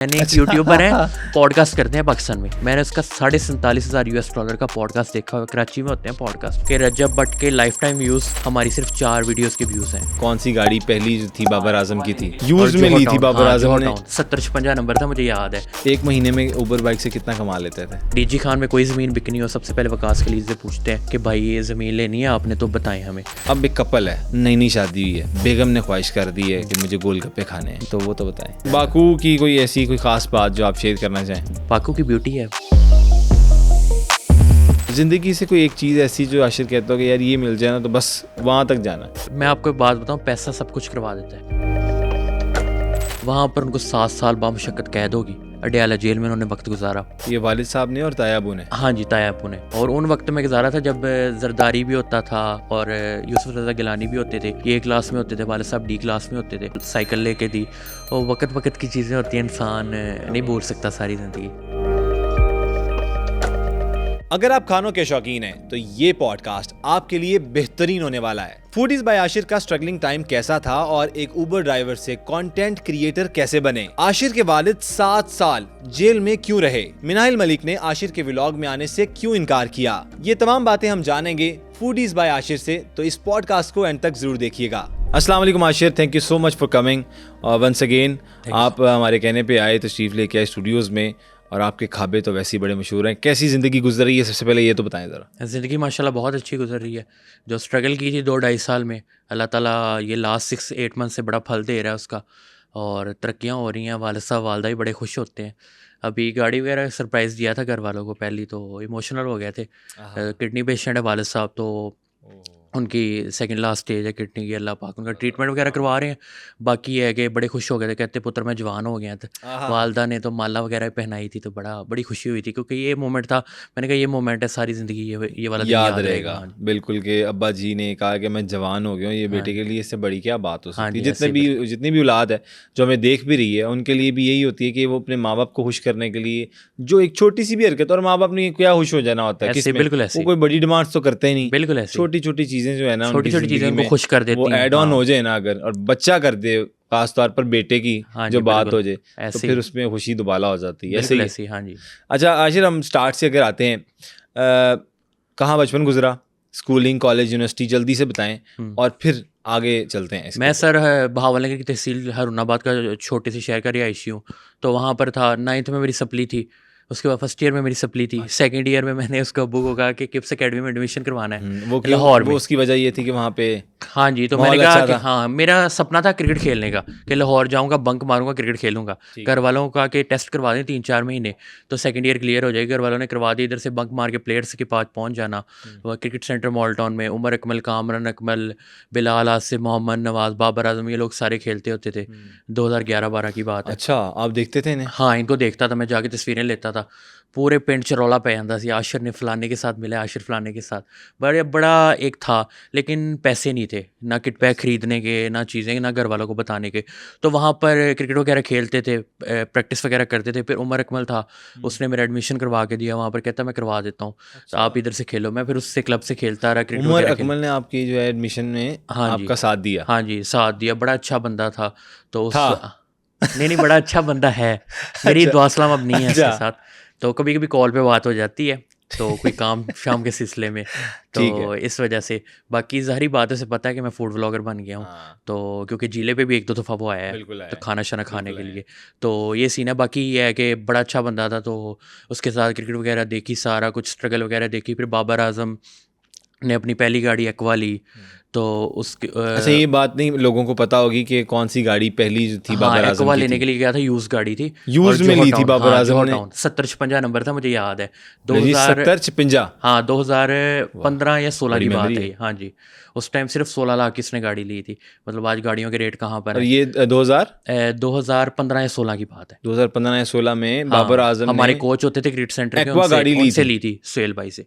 मैंने एक यूट्यूबर है, पॉडकास्ट करते हैं पाकिस्तान में। मैंने उसका $47,000 का पॉडकास्ट देखा हुआ। कराची में होते हैं पॉडकास्ट के। रजब बट के लाइफ टाइम व्यूज हमारी सिर्फ 4 वीडियोस के व्यूज हैं। कौन सी गाड़ी पहली जो थी बाबर आजम की थी, यूज में ली थी बाबर आजम ने? 7056 नंबर था, मुझे याद है। एक महीने में उबर बाइक से कितना कमा लेते थे? डीजी खान में कोई ज़मीन बिकनी हो, सबसे पहले वकास खलील से पूछते हैं कि भाई ये ज़मीन लेनी है आपने, तो बताएं हमें। अब एक कपल है, नई शादी हुई है, बेगम ने ख्वाहिश कर दी है कि मुझे गोलगप्पे खाने हैं, तो वो तो बताएं। बाकू की कोई ऐसी कोई खास बात जो आप शेयर करना चाहें? बाकू की ब्यूटी है। जिंदगी से कोई एक चीज़ ऐसी जो आशिर कहता हो कि यार ये मिल जाए ना तो बस वहाँ तक जाना। मैं आपको एक बात बताऊं, पैसा सब कुछ करवा देता है। वहाँ पर उनको 7 साल बामशक्कत कैद होगी। अडयाला जेल में उन्होंने वक्त गुजारा। ये वालिद साहब ने और तायाबू ने? हाँ जी, तायाबू ने। और उन वक्त में गुजारा था जब जरदारी भी होता था और यूसुफ रजा गिलानी भी होते थे। ये क्लास में होते थे, वालिद साहब डी क्लास में होते थे। साइकिल लेके दी। और वक्त वक्त की चीज़ें होती हैं, इंसान नहीं भूल सकता सारी ज़िंदगी। अगर आप खानों के शौकीन हैं तो ये पॉडकास्ट आपके लिए बेहतरीन होने वाला है। फूडीज बाय आशिर का स्ट्रगलिंग टाइम कैसा था और एक उबर ड्राइवर से कंटेंट क्रिएटर कैसे बने। आशिर के वालिद 7 साल जेल में क्यों रहे। मिनाहिल मलिक ने आशिर के व्लॉग में आने से क्यों इनकार किया। ये तमाम बातें हम जानेंगे फूडीज बाय आशिर से, तो इस पॉडकास्ट को एंड तक जरूर देखिएगा। अस्सलाम वालेकुम आशिर, thank you so much for coming once again. आप हमारे कहने पे आए, तशरीफ लेके आए स्टूडियोज में, और आपके खाबे तो वैसे ही बड़े मशहूर हैं। कैसी ज़िंदगी गुजर रही है, सबसे पहले ये तो बताएं ज़रा। ज़िंदगी माशाल्लाह बहुत अच्छी गुजर रही है। जो स्ट्रगल की थी 2-2.5 साल में, अल्लाह ताला ये लास्ट 6-8 मंथ से बड़ा फल दे रहा है उसका, और तरक्कियाँ हो रही हैं। वालिद साहब वालदा भी बड़े खुश होते हैं। अभी गाड़ी वगैरह सरप्राइज़ दिया था घर वालों को, पहली तो इमोशनल हो गए थे। किडनी पेशेंट है वालिद साहब, तो उनकी सेकंड लास्ट स्टेज है किडनी की। अल्लाह पाक उनका ट्रीटमेंट वगैरह करवा रहे हैं। बाकी है कि बड़े खुश हो गए थे, कहते पुत्र मैं जवान हो गया था। वालदा ने तो माला वगैरह पहनाई थी, तो बड़ी खुशी हुई थी, क्योंकि ये मोमेंट था। मैंने कहा ये मोमेंट है, सारी ज़िंदगी ये वाला दिन याद रहेगा। बिल्कुल, के अब्बा जी ने कहा कि मैं जवान हो गया हूँ, ये बेटे के लिए इससे बड़ी क्या बात हो सकती है। जितनी भी औलाद है जो हमें देख भी रही है, उनके लिए भी यही होती है कि वो अपने माँ बाप को खुश करने के लिए जो एक छोटी सी भी हरकत, और माँ बाप ने क्या खुश हो जाना होता है, बिल्कुल ऐसे, वो कोई बड़ी डिमांड्स तो करते ही नहीं। बिल्कुल ऐसे छोटी छोटी चीज़ें जो है ना, छोटी छोटी चीज़ें उनको खुश कर देती हैं। वो ऐड ऑन हो जाए ना अगर, और बच्चा कर दे, खास तौर पर बेटे की जो बात हो जाए, तो फिर उसमें खुशी दुबाला हो जाती है। ऐसे ही। हाँ जी। अच्छा आशिर, हम स्टार्ट से अगर आते हैं, कहाँ बचपन गुजरा, स्कूलिंग, कॉलेज, यूनिवर्सिटी, जल्दी से बताएं और फिर आगे चलते हैं। मैं सर बहावलनगर की तहसील हरुणाबाद का छोटे से शहर का रिहायशी हूँ। तो वहाँ पर था, 9th में मेरी सप्ली थी, उसके बाद फर्स्ट ईयर में मेरी सप्ली थी, सेकंड ईयर में मैंने उसको अब्बू को कहा कि किप्स एकेडमी में एडमिशन करवाना है। वो लाहौर में। उसकी वजह ये थी कि वहाँ पे, हाँ जी, तो मैंने कहा कि हाँ, मेरा सपना था क्रिकेट खेलने का, कि लाहौर जाऊँगा, बंक मारूंगा, क्रिकेट खेलूंगा। घर वालों को कहा कि टेस्ट करवा दें 3-4 महीने, तो सेकंड ईयर क्लियर हो जाएगी। घर वालों ने करवा दी। इधर से बंक मार के प्लेयर्स के पास पहुँच जाना। क्रिकेट सेंटर मॉल टाउन में उमर अकमल, कामरान अकमल, बिलाल, आसिफ, मोहम्मद नवाज, बाबर आजम, ये लोग सारे खेलते होते थे। 2011-12 की बात है। अच्छा, आप देखते थे इन्हें? हाँ, इनको देखता था मैं, जाके तस्वीरें लेता था। पूरे पिंड च रौला पै जाता सी, आशिर ने फलाने के साथ मिला, आशिर फलाने के साथ। बड़ा एक था, लेकिन पैसे नहीं थे, ना किट पैक खरीदने के, ना चीज़ें, ना घर वालों को बताने के। तो वहाँ पर क्रिकेट वगैरह खेलते थे, प्रैक्टिस वगैरह करते थे। फिर उमर अकमल था, उसने मेरा एडमिशन करवा के दिया वहाँ पर। कहता मैं करवा देता हूँ, तो आप इधर से खेलो। मैं फिर उससे क्लब से खेलता रहा क्रिकेट। उमर अकमल ने आपकी जो है एडमिशन में आपका साथ दिया? हाँ जी, साथ दिया। बड़ा अच्छा बंदा था। तो नहीं, बड़ा अच्छा बंदा है। मेरी दुआ सलाम अब नहीं है उसके साथ, तो कभी कभी कॉल पे बात हो जाती है, तो कोई काम शाम के सिलसिले में, तो इस वजह से। बाकी ज़ाहिरी बात है, से पता है कि मैं फूड व्लॉगर बन गया हूँ। तो क्योंकि जिले पे भी 1-2 दफ़ा वो आया है, तो खाना शाना खाने के लिए, तो ये सीन है। बाकी ये है कि बड़ा अच्छा बंदा था, तो उसके साथ क्रिकेट वगैरह देखी, सारा कुछ स्ट्रगल वगैरह देखी। फिर बाबर आजम ने अपनी पहली गाड़ी एक्वा ली, तो उसके अच्छा, ये बात नहीं लोगों को पता होगी कि कौन सी गाड़ी पहली जो थी बाबर आजम एक्वा लेने के लिए गया था। यूज गाड़ी थी, यूज में ली थी बाबर आजम ने। 7056 नंबर था, मुझे याद है। 7056, हाँ 2015 या 16 की बात है। हाँ जी, उस टाइम सिर्फ 16 लाख किसने गाड़ी ली थी। मतलब आज गाड़ियों के रेट कहाँ पर है। ये 2015 या 16 की बात है। 2015 या 16 में बाबर आजम हमारे कोच होते थे क्रिकेट सेंटर के, उनसे ली थी सुहेल भाई से।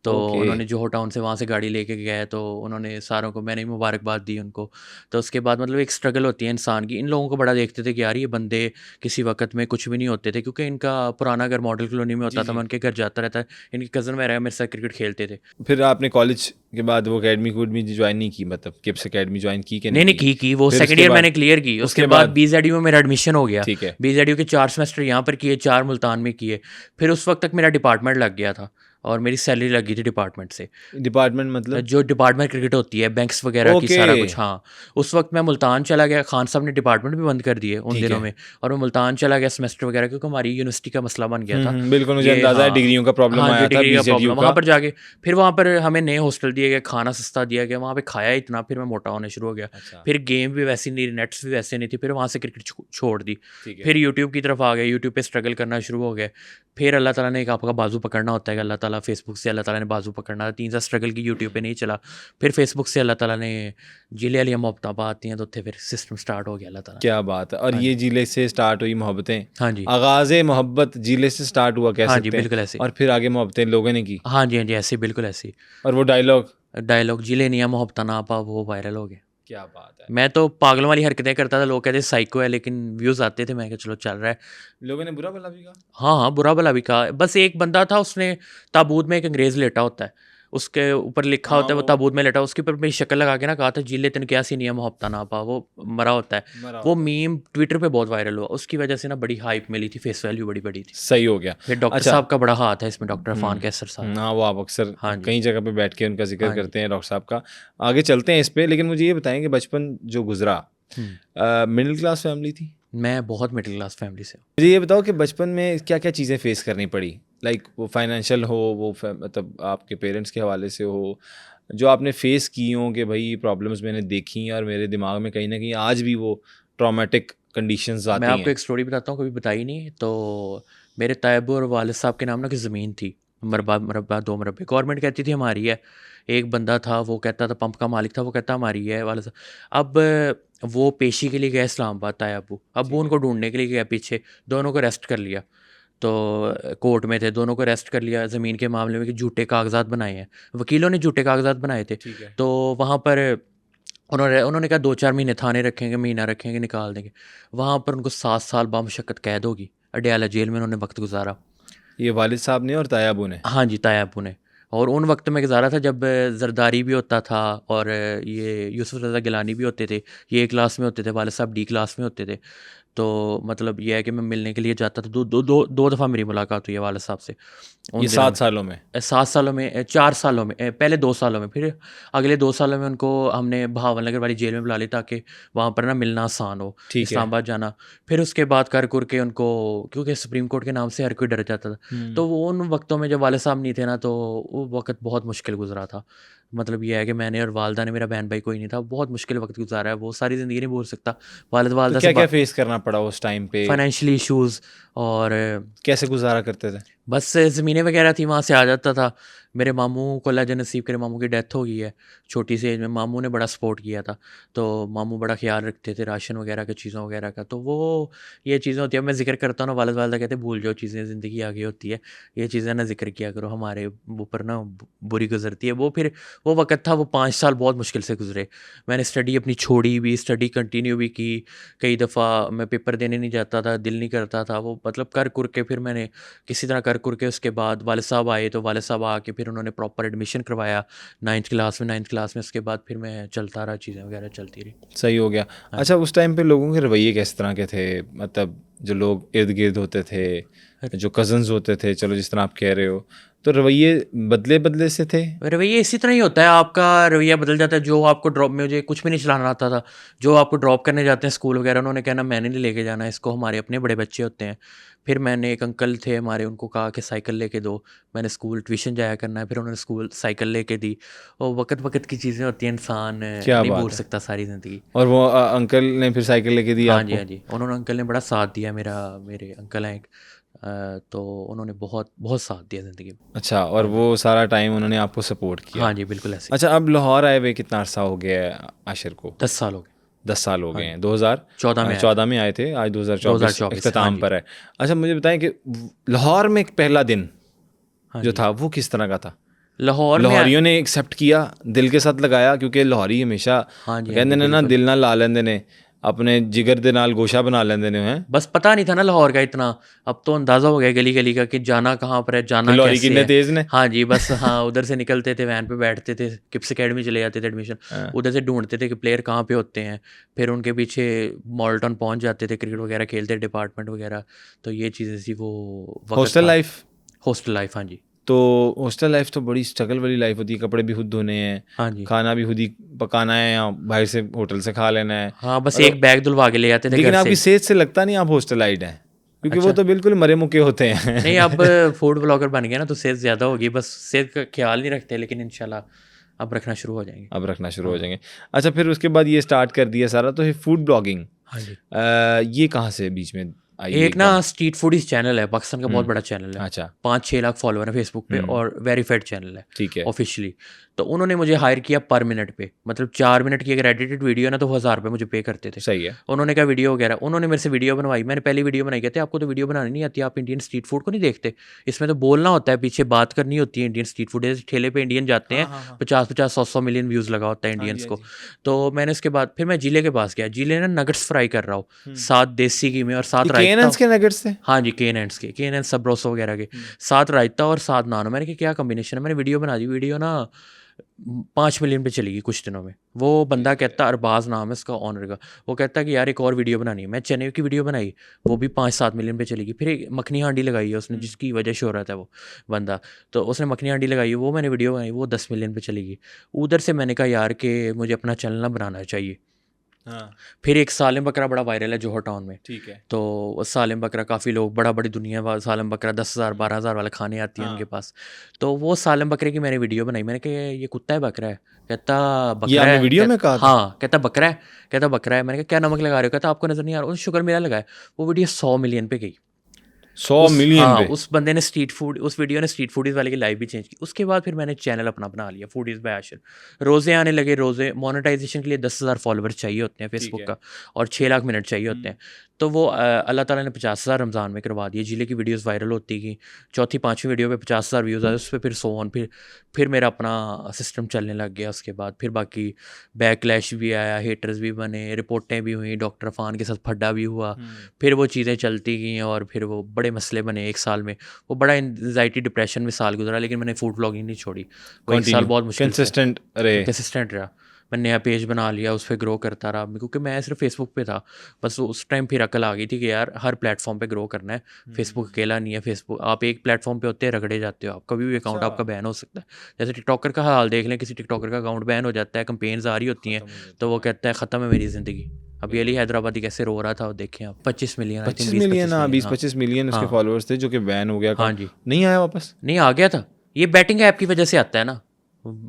तो ओके। उन्होंने जोहो टाउन से वहाँ से गाड़ी लेके गए, तो उन्होंने सारों को, मैंने मुबारकबाद दी उनको। तो उसके बाद मतलब एक स्ट्रगल होती है इंसान की। इन लोगों को बड़ा देखते थे कि यार ये बंदे किसी वक्त में कुछ भी नहीं होते थे, क्योंकि इनका पुराना घर मॉडल कॉलोनी में जी होता था, जी। मैं उनके घर जाता रहता। इनके कज़न वगैरह मेरे साथ क्रिकेट खेलते थे। फिर आपने कॉलेज के बाद वो अकेडमी कूडमी ज्वाइन नहीं की, मतलब किप्स अकेडमी ज्वाइन की कि नहीं नहीं नहीं, की वो फिर सेकंड उसके ईयर बाद? मैंने क्लियर की। उसके उसके बाद बाद? बीजेडयू में मेरा एडमिशन हो गया। ठीक है। बीजेडयू के 4 सेमेस्टर यहाँ पर किए, 4 मुल्तान में किए। फिर उस वक्त तक मेरा डिपार्टमेंट लग गया था और मेरी सैलरी लग गई थी डिपार्टमेंट से। डिपार्टमेंट मतलब? जो डिपार्टमेंट क्रिकेट होती है, बैंक्स वगैरह की, ओके। सारा कुछ। हाँ, उस वक्त मैं मुल्तान चला गया। खान साहब ने डिपार्टमेंट भी बंद कर दिए उन ठीक दिनों है। में, और मैं मुल्तान चला गया सेमेस्टर वगैरह, क्योंकि हमारी यूनिवर्सिटी का मसला बन गया था। बिल्कुल मुझे ये अंदाजा है, हाँ, डिग्रियों का प्रॉब्लम हाँ जी, आया था डिग्री का बीजेडयू प्रॉब्लम। का। वहाँ पर जाके फिर वहाँ पर हमें नए हॉस्टल दिए गए, खाना सस्ता दिया गया, वहाँ पे खाया इतना, फिर मैं मोटा होने शुरू हो गया। अच्छा। फिर गेम भी वैसी नहीं, नेट्स भी वैसे नहीं थी, फिर वहाँ से क्रिकेट छोड़ दी। ठीक है। फिर यूट्यूब की तरफ आ गए, यूट्यूब पे स्ट्रगल करना शुरू हो गए। फिर अल्लाह ताला ने एक आपका बाजू पकड़ना होता है कि अल्लाह ताला फेसबुक से अल्लाह ताला ने बाजू पकड़ना था। 3 साल स्ट्रगल की, यूट्यूब पे नहीं चला। फिर फेसबुक से अल्लाह ताला ने जिले वाली मोहब्बतां पाती हैं, तो उत्थे फिर सिस्टम स्टार्ट हो गया अल्लाह ताला। क्या बात है। और हाँ ये जी, जिले से स्टार्ट हुई मोहब्बतें, हाँ जी, आगाज़ मोहब्बत जिले से स्टार्ट हुआ कह हाँ जी, सकते हैं, बिल्कुल ऐसे। और फिर आगे मोहब्बतें लोगों ने की। हाँ जी, हाँ जी, ऐसे ही, बिल्कुल ऐसे ही। और वो डायलॉग? डायलॉग जिले निया मोहब्बतां ना पा, वो वायरल हो गया। क्या बात है। मैं तो पागलों वाली हरकतें करता था, लोग कहते साइको है, लेकिन व्यूज़ आते थे, मैं कहा चलो चल रहा है। लोगों ने बुरा भला भी कहा? हाँ, हाँ, बुरा भला भी कहा। बस एक बंदा था, उसने ताबूत में एक अंग्रेज़ लेटा होता है, उसके ऊपर लिखा हाँ होता है वो वो ताबूत में लेटा, उसके ऊपर मेरी शक्ल लगा के ना कहा था, जिले तेन क्या सी निया मोहब्बतां ना पा, वो मरा होता है। मरा वो होता है। मीम ट्विटर पे बहुत वायरल हुआ, उसकी वजह से ना बड़ी हाइप मिली थी, फेस वैल्यू बड़ी बड़ी थी। सही हो गया। फिर डॉक्टर अच्छा। साहब का बड़ा हाथ है इसमें, डॉक्टर अफान कैसर साहब। हाँ वो आप अक्सर हाँ जी, कई जगह पे बैठ के उनका जिक्र हाँ जी। करते हैं डॉक्टर साहब का। आगे चलते हैं इस पे, लेकिन मुझे ये बताएं कि बचपन जो गुजरा, हुँ। मिडिल क्लास फैमिली थी? मैं बहुत मिडिल क्लास फैमिली से हूँ। मुझे ये बताओ कि बचपन में क्या क्या चीज़ें फेस करनी पड़ी, लाइक वो फाइनेंशियल हो, वो मतलब आपके पेरेंट्स के हवाले से हो, जो आपने फेस की हो कि भाई प्रॉब्लम्स मैंने देखी हैं और मेरे दिमाग में कहीं ना कहीं आज भी वो ट्रॉमेटिक कंडीशंस मैं आती आपको हैं। एक स्टोरी बताता हूँ, कभी बताई नहीं। तो मेरे तायबू और वालिद साहब के नाम ना की ज़मीन थी, मरबा मरबा 2 मरबे, गवर्नमेंट कहती थी हमारी है। एक बंदा था, वो कहता था, पंप का मालिक था, वो कहता हमारी है वालिद साहब। अब वो पेशी के लिए गए इस्लामाबाद, तायबू। अब वो ठीक है। उनको ढूंढने के लिए गया पीछे, दोनों को अरेस्ट कर लिया। तो कोर्ट में थे, दोनों को अरेस्ट कर लिया ज़मीन के मामले में कि झूठे कागजात बनाए हैं, वकीलों ने झूठे कागजात बनाए थे। ठीक है। तो वहाँ पर उन्होंने उन्होंने कहा 2-4 महीने थाने रखेंगे, महीना रखेंगे, निकाल देंगे। वहाँ पर उनको 7 साल बामुशक्कत कैद होगी, अडयाला जेल में उन्होंने वक्त गुजारा। ये वालिद साहब ने और तायाबू ने? हाँ जी, तायाबू ने। और उन वक्त में गुजारा था जब जरदारी भी होता था, और ये यूसुफ रज़ा गिलानी भी होते थे। ये A क्लास में होते थे, वालिद साहब D क्लास में होते थे। तो मतलब ये है कि मैं मिलने के लिए जाता था, दो दफ़ा मेरी मुलाकात हुई है वालिद साहब से उन ये दिनों 7 में। सालों में? 7 सालों में, 4 सालों में, पहले 2 सालों में, फिर अगले 2 सालों में उनको हमने भावन नगर वाली जेल में बुला लिया, ताकि वहाँ पर ना मिलना आसान हो, ठीक है। इस्लामाबाद जाना। फिर उसके बाद कर के उनको, क्योंकि सुप्रीम कोर्ट के नाम से हर कोई डर जाता था। तो वो उन वक्तों में जब वाले साहब नहीं थे ना, तो वो वक्त बहुत मुश्किल गुजरा था। मतलब ये है कि मैंने और वालदा ने, मेरा बहन भाई कोई नहीं था, बहुत मुश्किल वक्त गुजारा है, वो सारी ज़िंदगी नहीं भूल सकता। वालिद तो वालदा क्या से क्या फेस करना पड़ा उस टाइम पे? फाइनेंशियली इश्यूज़, और कैसे गुजारा करते थे? बस ज़मीनें वगैरह थी, वहाँ से आ जाता था। मेरे मामू को अल्लाह जन्नत नसीब करे, मामू की डेथ हो गई है छोटी सी एज में। मामू ने बड़ा सपोर्ट किया था, तो मामू बड़ा ख्याल रखते थे राशन वगैरह की, चीज़ों वगैरह का। तो वो ये चीज़ें होती है, मैं ज़िक्र करता हूँ ना, वालिद वालदा कहते भूल जाओ चीज़ें, ज़िंदगी आगे होती है, ये चीज़ें ना ज़िक्र किया करो, हमारे ऊपर ना बुरी गुजरती है। वो फिर वो वक़्त था, वो 5 साल बहुत मुश्किल से गुजरे। मैंने स्टडी अपनी छोड़ी भी, स्टडी कंटिन्यू भी की। कई दफ़ा मैं पेपर देने नहीं जाता था, दिल नहीं करता था, वो मतलब कर कुर के फिर मैंने किसी तरह कर कुर के, उसके बाद वालिद साहब आए, तो वालिद साहब आके फिर उन्होंने प्रॉपर एडमिशन करवाया 9th क्लास में। उसके बाद फिर मैं चलता रहा, चीज़ें वगैरह चलती रही। सही हो गया। हाँ अच्छा, उस टाइम पे लोगों के रवैये किस तरह के थे? मतलब जो लोग इर्द गिर्द होते थे, जो कज़न्स होते थे, चलो जिस तरह आप कह रहे हो, तो रवैये बदले बदले से थे? रवैया इसी तरह ही होता है, आपका रवैया बदल जाता है। जो आपको ड्रॉप, मुझे कुछ भी नहीं चलाना आता था, जो आपको ड्रॉप करने जाते हैं स्कूल वगैरह, उन्होंने कहना मैंने नहीं लेके जाना इसको, हमारे अपने बड़े बच्चे होते हैं। फिर मैंने, एक अंकल थे हमारे, उनको कहा कि साइकिल लेके दो, मैंने स्कूल ट्यूशन जाया करना है, फिर उन्होंने स्कूल साइकिल लेके दी। और वक्त वक्त की चीज़ें होती हैं, इंसान क्या नहीं भूल बात है। सकता सारी ज़िंदगी। और वो अंकल ने फिर साइकिल लेके दी हाँ जी, आपको? हाँ जी, उन्होंने, अंकल ने बड़ा साथ दिया मेरा। मेरे अंकल हैं एक, तो उन्होंने बहुत बहुत साथ दिया ज़िंदगी में। अच्छा, और वो सारा टाइम उन्होंने आपको सपोर्ट किया? हाँ जी, बिल्कुल ऐसे। अच्छा, अब लाहौर आए हुए कितना अरसा हो गया है आशिर को? 10 साल हो गए। 10 साल हो गए हाँ हैं। जी, 2014 में आया। 14 में आए थे, आज 2024 2024, इख्तिताम हाँ जी। पर है। अच्छा, मुझे बताएं कि लाहौर में एक पहला दिन हाँ जो जी। था वो किस तरह का था? लाहौर में लाहौरियों ने एक्सेप्ट किया, दिल के साथ लगाया, क्योंकि लाहौरी हमेशा हाँ जी कहते ने ना दिल नाल ला लेंदे ने, अपने जिगर दे नाल गोशा बना लेंदे ने हैं। बस पता नहीं था ना लाहौर का इतना, अब तो अंदाज़ा हो गया गली गली का कि जाना कहाँ पर है, जाना लाहौरी कैसे कितने है। तेज ने। हाँ जी, बस हाँ, उधर से निकलते थे, वैन पे बैठते थे, किप्स एकेडमी चले जाते थे एडमिशन, उधर से ढूंढते थे कि प्लेयर कहाँ पे होते हैं, फिर उनके पीछे मॉल्टन पहुंच जाते थे, क्रिकेट वगैरह खेलते, डिपार्टमेंट वगैरह। तो ये चीज़ें थी, वो वक्त हॉस्टल था। लाइफ, हॉस्टल लाइफ, हाँ जी। तो हॉस्टल लाइफ तो बड़ी स्ट्रगल वाली लाइफ होती है, कपड़े भी खुद धोने हैं, हाँ जी। खाना भी खुद ही पकाना है या बाहर से होटल से खा लेना है। हाँ, बस मतलब एक बैग धुलवा के ले जाते थे लेकिन घर आपकी से। सेहत से लगता नहीं आप हॉस्टलाइट हैं, क्योंकि वो अच्छा। तो बिल्कुल मरे मुके होते हैं। नहीं, अब फूड ब्लॉगर बन गया ना, तो सेहत ज़्यादा होगी, बस सेहत का ख्याल नहीं रखते, लेकिन इंशाल्लाह अब रखना शुरू हो जाएंगे। अब रखना शुरू हो जाएंगे। अच्छा, फिर उसके बाद ये स्टार्ट कर दिया सारा, तो ये फूड ब्लॉगिंग हाँ जी। ये कहाँ से बीच में आई एक ना एकदम? स्ट्रीट फूडीज चैनल है, पाकिस्तान का बहुत बड़ा चैनल है, अच्छा, 5-6 लाख फॉलोअर है फेसबुक पे, और वेरीफाइड चैनल है ठीक है। ऑफिशियली। तो उन्होंने मुझे हायर किया पर मिनट पे, मतलब 4 मिनट की अगर एडिटेड वीडियो ना, तो 1000 रुपये मुझे पे करते थे। सही है। उन्होंने कहा वीडियो वगैरह, उन्होंने मेरे से वीडियो बनवाई, मैंने पहली वीडियो बनाई, कहते आपको तो वीडियो बनानी नहीं आती, आप इंडियन स्ट्रीट फूड को नहीं देखते, इसमें तो बोलना होता है, पीछे बात करनी होती है। इंडियन स्ट्रीट फूड जैसे ठेले पे इंडियन जाते हैं, 50-50 100-100 मिलियन व्यूज़ लगा होता है इंडियंस को। तो मैंने उसके बाद फिर मैं जिले के पास गया, जिले ना नगट्स फ्राई कर रहा हूँ, 7 देसी घी में और 7 रायता। के नगेट्स थे? हाँ जी, केन एंड सबरोसो वगैरह के, 7 रायता और 7 नान। मैंने कहा क्या कॉम्बिनेशन है, मैंने वीडियो बना दी, वीडियो ना 5 मिलियन पे चलेगी कुछ दिनों में। वो बंदा कहता, अरबाज नाम है उसका ऑनर का, वो कहता कि यार एक और वीडियो बनानी है। मैं चने की वीडियो बनाई, वो भी 5-7 मिलियन पे चलेगी। फिर एक मखनी हांडी लगाई है उसने, जिसकी वजह से हो रहा था वो बंदा, तो उसने मखनी हांडी लगाई है, वो मैंने वीडियो बनाई, वो 10 मिलियन पे चलेगी। उधर से मैंने कहा यार कि मुझे अपना चैनल ना बनाना चाहिए। हाँ, फिर एक सालिम बकरा बड़ा वायरल है जोहर टाउन में, ठीक है। तो सालिम बकरा काफ़ी लोग, बड़ी दुनिया वाला सालिम बकरा 10,000 12,000 वाले खाने आती है उनके पास। तो वो सालिम बकरे की मैंने वीडियो बनाई, मैंने कहा ये कुत्ता है बकरा है, कहता ये बकरा आपने है। वीडियो में कहा था? हाँ, कहता बकरा है, कहता बकरा है। मैंने कहा क्या नमक लगा रहे हो, कहता आपको नज़र नहीं आ रहा, शुगर मेरा लगाया। वो वीडियो 100 मिलियन पे गई। 100 मिलियन हाँ, पे? उस बंदे ने उस वीडियो ने स्ट्रीट फूडीज़ वाले की लाइव भी चेंज की। उसके बाद फिर मैंने चैनल अपना बना लिया, फूडीज़ बाय आशिर। रोज़े आने लगे, रोज़े मोनेटाइजेशन के लिए 10,000 फॉलोवर्स चाहिए होते हैं फेसबुक का, और 6 लाख मिनट चाहिए होते हैं। तो वो अल्लाह ताला ने 50,000 रमज़ान में करवा दिए। जिले की वीडियोस वायरल होती गई, चौथी 5वीं वीडियो पे 50,000 व्यूज़ आए, उस पर फिर 100 ऑन, फिर मेरा अपना सिस्टम चलने लग गया। उसके बाद फिर बाकी बैकलैश भी आया, हेटर्स भी बने, रिपोर्टें भी हुई, डॉक्टर अफान के साथ फड्डा भी हुआ। फिर वो चीज़ें चलती गई और फिर वो बड़े मसले बने। एक साल में वो बड़ा एंजाइटी डिप्रेशन में साल गुजरा, लेकिन मैंने फूड ब्लॉगिंग नहीं छोड़ी। वो एक साल बहुत मुश्किल कंसिस्टेंट रहे। कंसिस्टेंट रहा। मैंने नया पेज बना लिया, उस पर ग्रो करता रहा, क्योंकि मैं सिर्फ फेसबुक पे था। बस उस टाइम फिर अकल आ गई थी कि यार हर प्लेटफॉर्म पे ग्रो करना है, फेसबुक अकेला नहीं है। फेसबुक आप एक प्लेटफॉर्म पे होते हैं, रगड़े जाते हो, आप कभी भी अकाउंट आपका बैन हो सकता है। जैसे टिकटॉकर का हाल देख लें, किसी टिकटॉकर का अकाउंट बैन हो जाता है, कंपेन्स आ रही होती हैं, तो वो कहता है ख़त्म है मेरी ज़िंदगी। अभी अली हैदराबादी कैसे रो रहा था, वो देखें आप। 25 मिलियन, 25 मिलियन, 20-25 मिलियन उसके फॉलोअर्स थे, जो कि बैन हो गया। हाँ जी, नहीं आया वापस? नहीं आ गया था। ये बैटिंग ऐप की वजह से आता है ना,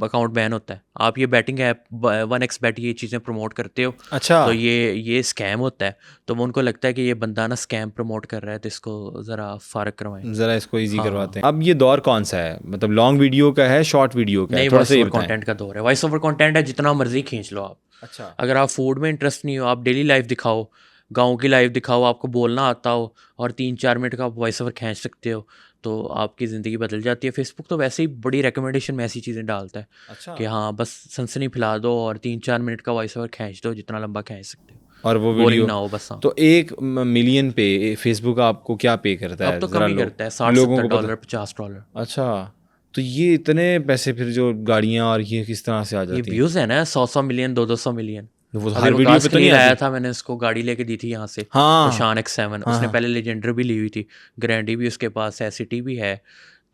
अकाउंट बैन होता है। आप ये बैटिंग ऐप 1x bet ये चीज़ें प्रमोट करते हो, अच्छा, तो ये स्कैम होता है। तो वो उनको लगता है कि ये बंदा ना स्कैम प्रमोट कर रहा है, तो इसको ज़रा फ़ारक करवाएं, ज़रा इसको इजी करवाते हैं। अब ये दौर कौन सा है, मतलब लॉन्ग वीडियो का है, शॉर्ट वीडियो का है? नहीं, थोड़ा वॉइस सा ये ओवर बताएं। कंटेंट का दौर है। वॉइस ओवर कंटेंट है, जितना मर्जी खींच लो आप। अच्छा, अगर आप फूड में इंटरेस्ट नहीं हो, आप डेली लाइफ दिखाओ, गांव की लाइफ दिखाओ, आपको बोलना आता हो, और 3-4 मिनट का आप वॉइस ओवर खींच सकते हो, तो आपकी ज़िंदगी बदल जाती है। फेसबुक तो वैसे ही बड़ी रिकमेंडेशन में ऐसी चीज़ें डालता है। अच्छा। कि हाँ, बस सनसनी फैला दो और 3-4 मिनट का वॉइस ओवर खींच दो, जितना लंबा खींच सकते हो, और वो बोरिंग वीडियो ना हो बस। हाँ, तो 1 मिलियन पे फेसबुक आपको क्या पे करता अब है? तो ज़रा कम ही करता है, $60-70 $50। अच्छा, तो ये इतने पैसे फिर जो गाड़ियाँ और ये किस तरह से आ ये जाती हैं? व्यूज़ है ना, 100-100 मिलियन, 200-200 मिलियन। वो तो अभी हर वीडियो वकास पे तो खलील नहीं आया आती। था, मैंने उसको गाड़ी लेके दी थी यहाँ से, हाँ, शान X7। उसने पहले लेजेंडर भी ली हुई थी, ग्रैंडी भी उसके पास है, सिटी भी है।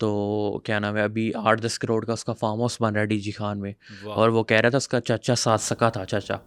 तो क्या नाम है, अभी 8-10 करोड़ का उसका फार्म हाउस बन रहा है डीजी खान में। और वो कह रहा था उसका चाचा साथ सका था, चाचा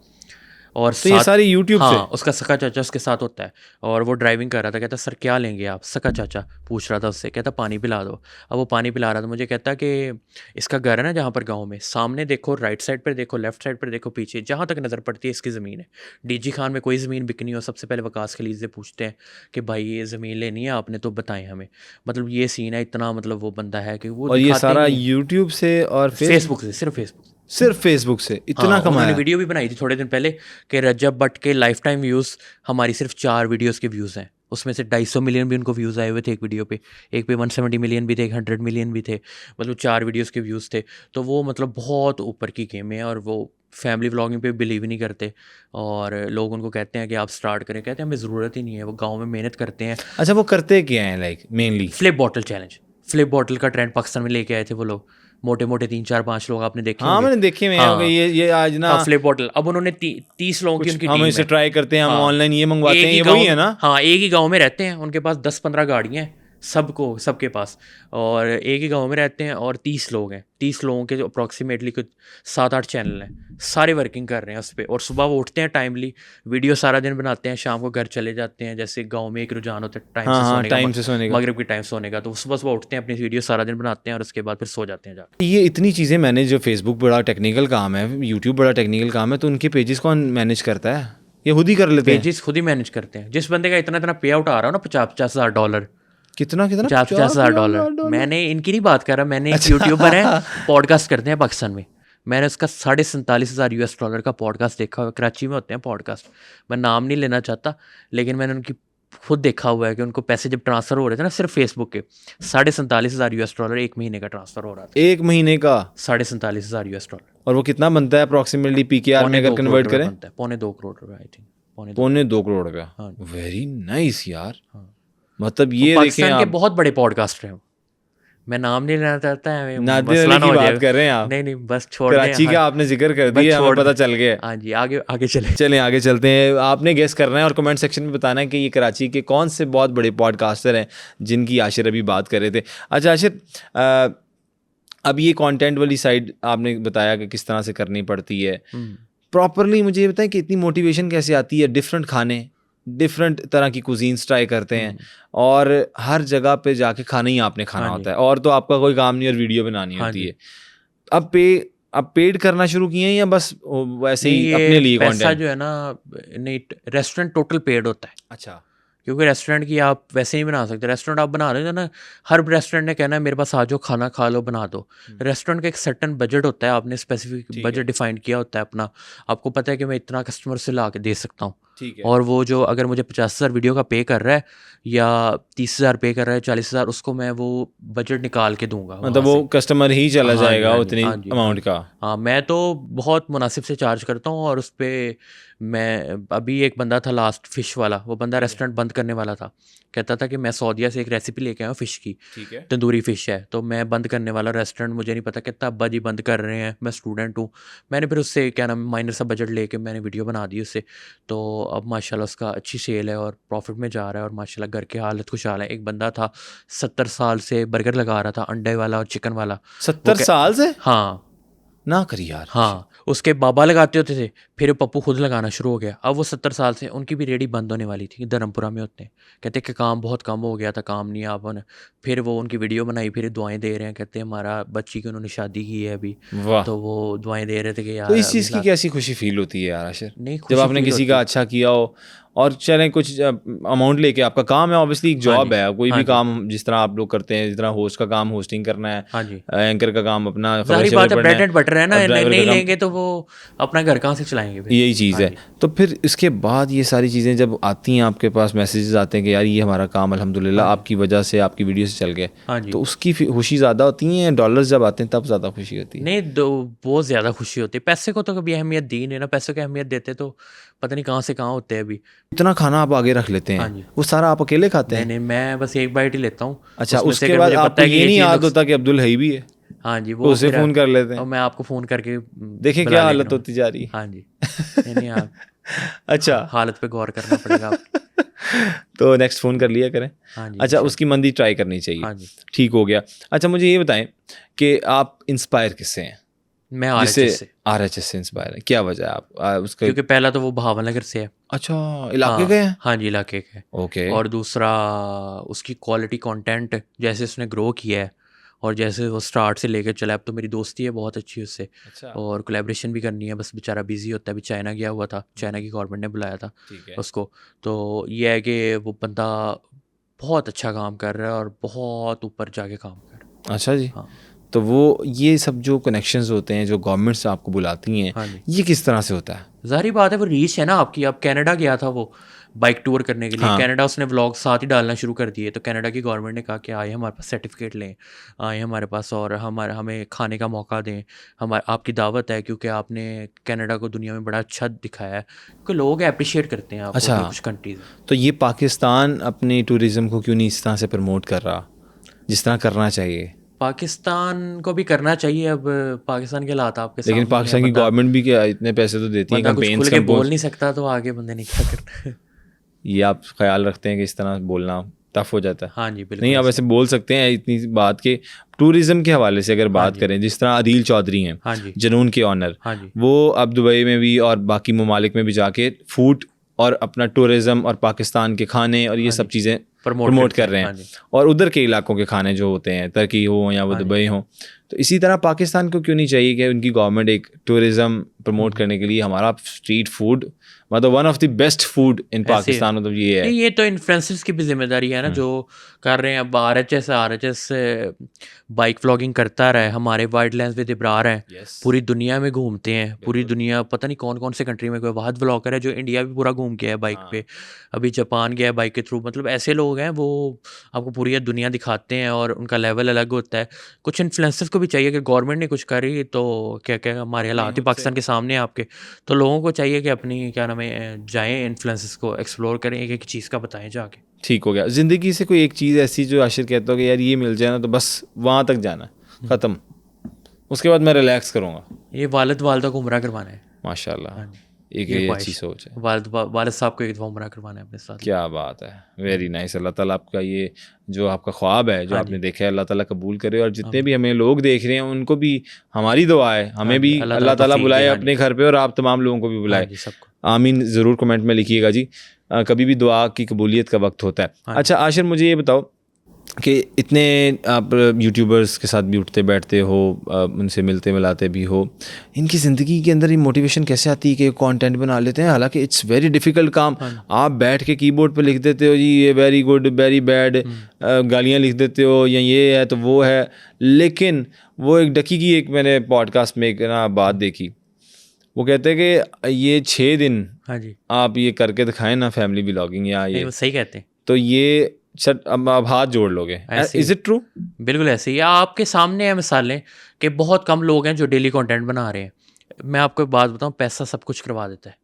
और तो ये साथ, सारी यूट्यूब से? हाँ, उसका सका चाचा उसके साथ होता है। और वो ड्राइविंग कर रहा था, कहता सर क्या लेंगे आप? सका चाचा पूछ रहा था उससे, कहता पानी पिला दो। अब वो पानी पिला रहा था, मुझे कहता कि इसका घर है ना जहाँ पर गांव में, सामने देखो, राइट साइड पर देखो, लेफ्ट साइड पर देखो, पीछे जहाँ तक नज़र पड़ती है इसकी ज़मीन है। डीजी खान में कोई ज़मीन बिकनी हो, सबसे पहले वकास खलील से पूछते हैं कि भाई ये ज़मीन लेनी है आपने, तो बताएं हमें। मतलब ये सीन है, इतना मतलब वो बंदा है कि वो और ये दिखाते सारा नहीं हैं। यूट्यूब से और फेसबुक से, सिर्फ फेसबुक। सिर्फ फेसबुक से इतना हाँ, उन्होंने कमाया? वीडियो भी बनाई थी थोड़े दिन पहले कि रजब भट्ट के लाइफ टाइम व्यूज़ हमारी सिर्फ 4 वीडियोस के व्यूज़ हैं। उसमें से 250 मिलियन भी उनको व्यूज़ आए हुए थे एक वीडियो पे, एक पे 170 मिलियन भी थे, 100 मिलियन भी थे, मतलब 4 वीडियोस के व्यूज़ थे। तो वो मतलब बहुत ऊपर की गेम है और वो फैमिली व्लॉगिंग पे बिलीव नहीं करते और लोग उनको कहते हैं कि आप स्टार्ट करें, कहते हैं हमें ज़रूरत ही नहीं है, वो गाँव में मेहनत करते हैं। अच्छा, वो करते क्या हैं like mainly? Flip bottle challenge, flip bottle का ट्रेंड पाकिस्तान में लेके आए थे वो लोग, मोटे मोटे 3 4 5 लोग आपने देखे हाँ होंगे। मैंने देखे हुए हैं। हाँ ये आज ना हाँ फ्लिप बॉटल, अब उन्होंने 30 लोगों की उनकी हम टीम इसे है। ट्राई करते हैं, हम हाँ, ऑनलाइन ये मंगवाते एक हैं, ही ये गांव वही है में, ना? हाँ एक ही गांव में रहते हैं, उनके पास 10 15 गाड़ियाँ हैं, सबके पास, और एक ही गांव में रहते हैं और 30 लोग हैं। 30 लोगों के जो अप्रॉक्सीमेटली कुछ 7 8 चैनल हैं, सारे वर्किंग कर रहे हैं उस पर। और सुबह वो उठते हैं टाइमली, वीडियो सारा दिन बनाते हैं, शाम को घर चले जाते हैं। जैसे गांव में एक रुझान होता है टाइम हाँ से हाँ, सोने का, टाइम से सोने का। मगरिब के टाइम सोने का, तो वो सुबह सुबह उठते हैं, अपनी वीडियो सारा दिन बनाते हैं और उसके बाद फिर सो जाते हैं जाकर। ये इतनी चीज़ें मैनेज, जो फेसबुक बड़ा टेक्निकल काम है, यूट्यूब बड़ा टेक्निकल काम है, तो उनके पेजेस कौन मैनेज करता है? ये खुद ही कर लेते हैं? पेजेस खुद ही मैनेज करते हैं। जिस बंदे का इतना इतना पे आउट आ रहा हो ना, 50 50 हज़ार डॉलर, कितना कितना? 50 हज़ार डॉलर। मैंने इनकी नहीं बात कर रहा, मैंने एक यूट्यूबर है, पॉडकास्ट करते हैं पाकिस्तान में, मैंने उसका $47,500 का पॉडकास्ट देखा हुआ है। कराची में होते हैं पॉडकास्ट, मैं नाम नहीं लेना चाहता, लेकिन मैंने उनकी खुद देखा हुआ है कि उनको पैसे जब ट्रांसफ़र हो रहे थे ना, सिर्फ फेसबुक के $47,500 एक महीने का ट्रांसफ़र हो रहा था। एक महीने का $47,500। और वो कितना बनता है अप्रोक्सीमेटली पीकेआर में अगर कन्वर्ट करें? ₹2.25 आई थिंक, पौने 2 करोड़ का। हाँ। वेरी नाइस यार। हाँ। मतलब ये देखें पाकिस्तान के आप, बहुत बड़े पॉडकास्टर हैं, मैं नाम नहीं लेना चाहता है, नादिर मसला अली ना की हो बात जाएगा। कर रहे हैं आप? नहीं बस छोड़ दें। कराची का आपने जिक्र कर बस दिया, हमें छोड़ पता दें। चल गया। हाँ जी, आगे आगे चले। चलें आगे चलते हैं। आपने गेस करना है और कमेंट सेक्शन में बताना है कि ये कराची के कौन से बहुत बड़े पॉडकास्टर हैं जिनकी आशिर अभी बात कर रहे थे। अच्छा आशिर, अब ये कंटेंट वाली साइड आपने बताया कि किस तरह से करनी पड़ती है, प्रॉपरली मुझे ये बताएं कि इतनी मोटिवेशन कैसे आती है? डिफरेंट खाने, डिफरेंट तरह की कुजीन्स ट्राई करते हैं और हर जगह पे जाके खाना ही आपने खाना हाँ होता है, और तो आपका कोई काम नहीं और वीडियो बनानी हाँ होती जी। है। अब पेड करना शुरू किए हैं या बस वैसे नहीं, ही ये अपने लिए पैसा कंटेंट? जो है ना, नहीं, रेस्टोरेंट टोटल पेड होता है, अच्छा, क्योंकि रेस्टोरेंट की आप वैसे नहीं बना सकते। रेस्टोरेंट आप बना रहे हो ना, हर रेस्टोरेंट ने कहना है मेरे पास आ जाओ, खाना खा लो, बना दो। रेस्टोरेंट का एक सर्टन बजट होता है, आपने स्पेसिफिक बजट डिफाइन किया होता है अपना, आपको पता है कि मैं इतना कस्टमर से ला के दे सकता हूँ। ठीक है। और वो जो अगर मुझे 50,000 वीडियो का पे कर रहा है या 30,000 पे कर रहा है, 40,000, उसको मैं वो बजट निकाल के दूंगा मतलब वहाँ वो कस्टमर ही चला हाँ जी, जाएगा हाँ जी, उतनी हाँ जी, अमाउंट का। हाँ, मैं तो बहुत मुनासिब से चार्ज करता हूँ। और उस पे मैं, अभी एक बंदा था लास्ट, फ़िश वाला, वो बंदा रेस्टोरेंट बंद करने वाला था, कहता था कि मैं सऊदीया से एक रेसिपी लेके आया हूँ फ़िश की, ठीक है। तंदूरी फ़िश है, तो मैं बंद करने वाला रेस्टोरेंट, मुझे नहीं पता कितना अब्बा जी बंद कर रहे हैं, मैं स्टूडेंट हूँ। मैंने फिर उससे क्या नाम माइनर सा बजट लेके मैंने वीडियो बना दी उससे, तो अब माशाल्लाह उसका अच्छी सेल है और प्रॉफिट में जा रहा है और माशाल्लाह घर के हालत खुशहाल है। एक बंदा था 70 साल से बर्गर लगा रहा था, अंडे वाला और चिकन वाला। 70 साल से? हाँ ना करी यार। हाँ, उसके बाबा लगाते होते थे, फिर पप्पू खुद लगाना शुरू हो गया। अब वो 70 साल से, उनकी भी रेडी बंद होने वाली थी, धर्मपुरा में होते हैं, कहते कि काम बहुत कम हो गया था, काम नहीं आप ने। फिर वो उनकी वीडियो बनाई, फिर दुआएं दे रहे हैं, कहते हैं हमारा बच्ची की उन्होंने शादी की है अभी, वाह। तो वो दुआएं दे रहे थे कि यार तो इस चीज़ की कैसी खुशी फील होती है यार आशिर, नहीं, जब खुशी आपने फील किसी होती का है। अच्छा किया हो और चलें कुछ अमाउंट लेके, आपका काम है ऑब्वियसली, एक जॉब जी, है, कोई हाँ भी जी। काम जिस तरह आप लोग करते हैं, जिस तरह होस्ट का काम होस्टिंग करना है, हाँ जी, एंकर का काम अपना जाहिर खबर बात है, पढ़ना ब्रेड है, एंड बटर है ना, और ड्राइवर नहीं का काम, लेंगे तो वो अपना घर कहाँ से चलाएंगे फिर। यही चीज़ है। तो फिर इसके बाद ये सारी चीज़ें जब आती हैं आपके पास, मैसेजेस आते हैं कि यार ये हमारा काम अल्हम्दुलिल्लाह आपकी वजह से, आपकी वीडियो से चल गए, हाँ जी, तो उसकी खुशी ज़्यादा होती है? डॉलर्स जब आते हैं तब ज़्यादा खुशी होती है? नहीं, बहुत ज़्यादा खुशी होती है। पैसे को तो कभी अहमियत दी नहीं ना, पैसे को अहमियत देते तो पता नहीं कहाँ से कहाँ होते हैं अभी। इतना खाना आप आगे रख लेते हाँ हैं, जी। वो सारा आप अकेले खाते हैं? नहीं, मैं बस एक बाइट ही लेता हूँ। अच्छा, उसमें से उसके अगर बाद मुझे आपको पता है कि ये नहीं चीज़ याद होता कि अब्दुल है ही भी है? हाँ जी, तो वो उसे फिर फ़ोन कर लेते और हैं, मैं आपको फ़ोन करके देखें बुला क्या लेके हालत आऊँ। होती जा रही है। हाँ जी, नहीं आप अच्छा। हालत पे गौर करना पड़ेगा आपको। तो नेक्स्ट फ़ोन कर लिया करें। हाँ जी, अच्छा, इंशाल्लाह। उसकी मंदी ट्राई करनी चाहिए। हाँ जी, ठीक हो गया। अच्छा, मुझे ये बताएं कि आप इंस्पायर किससे हैं? मैं जिससे RHS से, RHS से इंस्पायर है, क्या वजह है? आप उसका? क्योंकि पहला तो वो भावनगर से है। अच्छा, इलाके हाँ गए हैं? हाँ जी, इलाके के। ओके। और दूसरा उसकी क्वालिटी कंटेंट जैसे उसने ग्रो किया है और जैसे वो स्टार्ट से लेकर चला, अब तो मेरी दोस्ती है बहुत अच्छी उससे, अच्छा, और कोलैबोरेशन भी करनी है, बस बेचारा बिजी होता है। अभी चाइना गया हुआ था, चाइना की गवर्नमेंट ने बुलाया था ठीक है। उसको। तो ये है कि वो बंदा बहुत अच्छा काम कर रहा है और बहुत ऊपर जाके काम कर रहा है। अच्छा जी। हाँ तो वो ये सब जो कनेक्शंस होते हैं, जो गवर्नमेंट से आपको बुलाती हैं, हाँ जी, ये किस तरह से होता है? ज़ाहिर बात है, वो रीच है ना आपकी। अब कनाडा गया था वो, बाइक टूर करने के लिए। हाँ। कनाडा उसने व्लॉग साथ ही डालना शुरू कर दिए, तो कनाडा की गवर्नमेंट ने कहा कि आए हमारे पास सर्टिफिकेट लें, आए हमारे पास और हमें खाने का मौका दें, हमारे आपकी दावत है क्योंकि आपने कनाडा को दुनिया में बड़ा अच्छा दिखाया है, क्योंकि लोग अप्रिशिएट करते हैं आपको। अच्छा। जो कुछ कंट्रीज हैं, तो ये पाकिस्तान अपनी टूरिज़्म को क्यों नहीं इस तरह से प्रमोट कर रहा जिस तरह करना चाहिए? पाकिस्तान को भी करना चाहिए। अब पाकिस्तान के हालात आपके लेकिन सामने ही है। पाकिस्तान की गवर्नमेंट भी क्या इतने पैसे तो देती है बंदा कुछ खुल कैंपेन्स के बोल कंपोज। नहीं सकता, तो आगे बंदे ने क्या करना। ये आप ख्याल रखते हैं कि इस तरह बोलना टफ हो जाता है? हाँ जी, बिल्कुल नहीं, आप ऐसे बोल सकते हैं इतनी बात के टूरिज्म के हवाले से अगर बात करें, जिस तरह आदिल चौधरी हैं, हाँ जी, जुनून के ऑनर, हाँ जी, वो अब दुबई में भी और बाकी ममालिक में भी जाके फूड और अपना टूरिज्म और पाकिस्तान के खाने और ये सब चीज़ें प्रमोट कर रहे हैं। और उधर के इलाकों के खाने जो होते हैं, तुर्की हो या वो दुबई हो, तो इसी तरह पाकिस्तान को क्यों नहीं चाहिए कि उनकी गवर्नमेंट एक टूरिज्म प्रमोट करने के लिए हमारा स्ट्रीट फूड, मतलब one of the best food in Pakistan, मतलब ये है। ये तो इन्फ्लुएंसर्स की भी जिम्मेदारी है ना, जो कर रहे हैं। अब आरएचएस बाइक व्लॉगिंग करता रहा है, हमारे वाइल्ड लैंड्स विद इब्रार हैं, पूरी दुनिया में घूमते हैं, पूरी दुनिया, पता नहीं कौन कौन से कंट्री में। कोई वाहद व्लॉगर है जो इंडिया भी पूरा घूम के है बाइक पे, अभी जापान गया है बाइक के थ्रू। मतलब ऐसे लोग हैं, वो आपको पूरी दुनिया दिखाते हैं और उनका लेवल अलग होता है। कुछ इन्फ्लुएंसर्स को भी चाहिए कि गवर्नमेंट ने कुछ करी तो क्या क्या हमारे हालात ही पाकिस्तान के सामने आपके, तो लोगों को चाहिए कि अपनी क्या नाम है जाएँ, इन्फ्लुएंसर्स को एक्सप्लोर करें, एक एक चीज़ का बताएं जाके। ठीक हो गया। ज़िंदगी से कोई एक चीज़ ऐसी जो आशिर कहता हो कि यार ये मिल जाए ना तो बस वहाँ तक जाना है, ख़त्म, उसके बाद मैं रिलैक्स करूँगा? ये वालिदा को उम्रा करवाना है। माशाल्लाह, एक ये ये ख्वाहिश अच्छी सोच है। वालिद साहब को एक दफ़ा उम्रा करवाना है अपने साथ। क्या बात है, वेरी नाइस। अल्लाह ताला आपका ये जो आपका ख्वाब है, जो आपने देखा है, अल्लाह ताला कबूल करे। और जितने भी हमें लोग देख रहे हैं उनको भी हमारी दुआ है, हमें भी अल्लाह ताला बुलाए अपने घर पे और आप तमाम लोगों को भी बुलाए। आमीन ज़रूर कमेंट में लिखिएगा जी। कभी भी दुआ की कबूलियत का वक्त होता है। अच्छा आशिर, मुझे ये बताओ कि इतने आप यूट्यूबर्स के साथ भी उठते बैठते हो, उनसे मिलते मिलाते भी हो, इनकी ज़िंदगी के अंदर ये मोटिवेशन कैसे आती है कि कंटेंट बना लेते हैं? हालांकि इट्स वेरी डिफ़िकल्ट काम। आप बैठ के कीबोर्ड पे लिख देते हो जी ये वेरी गुड वेरी बैड, गालियाँ लिख देते हो या ये है तो वो है, लेकिन वो एक डकी की एक मैंने पॉडकास्ट में एक ना बात देखी, वो कहते हैं कि ये 6 दिन आप ये करके दिखाएं ना, फैमिली व्लॉगिंग या ये, सही कहते हैं, तो ये अब आप हाथ जोड़ लोगे। Is it true? बिल्कुल ऐसे ही। आपके सामने है मिसालें कि बहुत कम लोग हैं जो डेली कंटेंट बना रहे हैं। मैं आपको एक बात बताऊं, पैसा सब कुछ करवा देता है।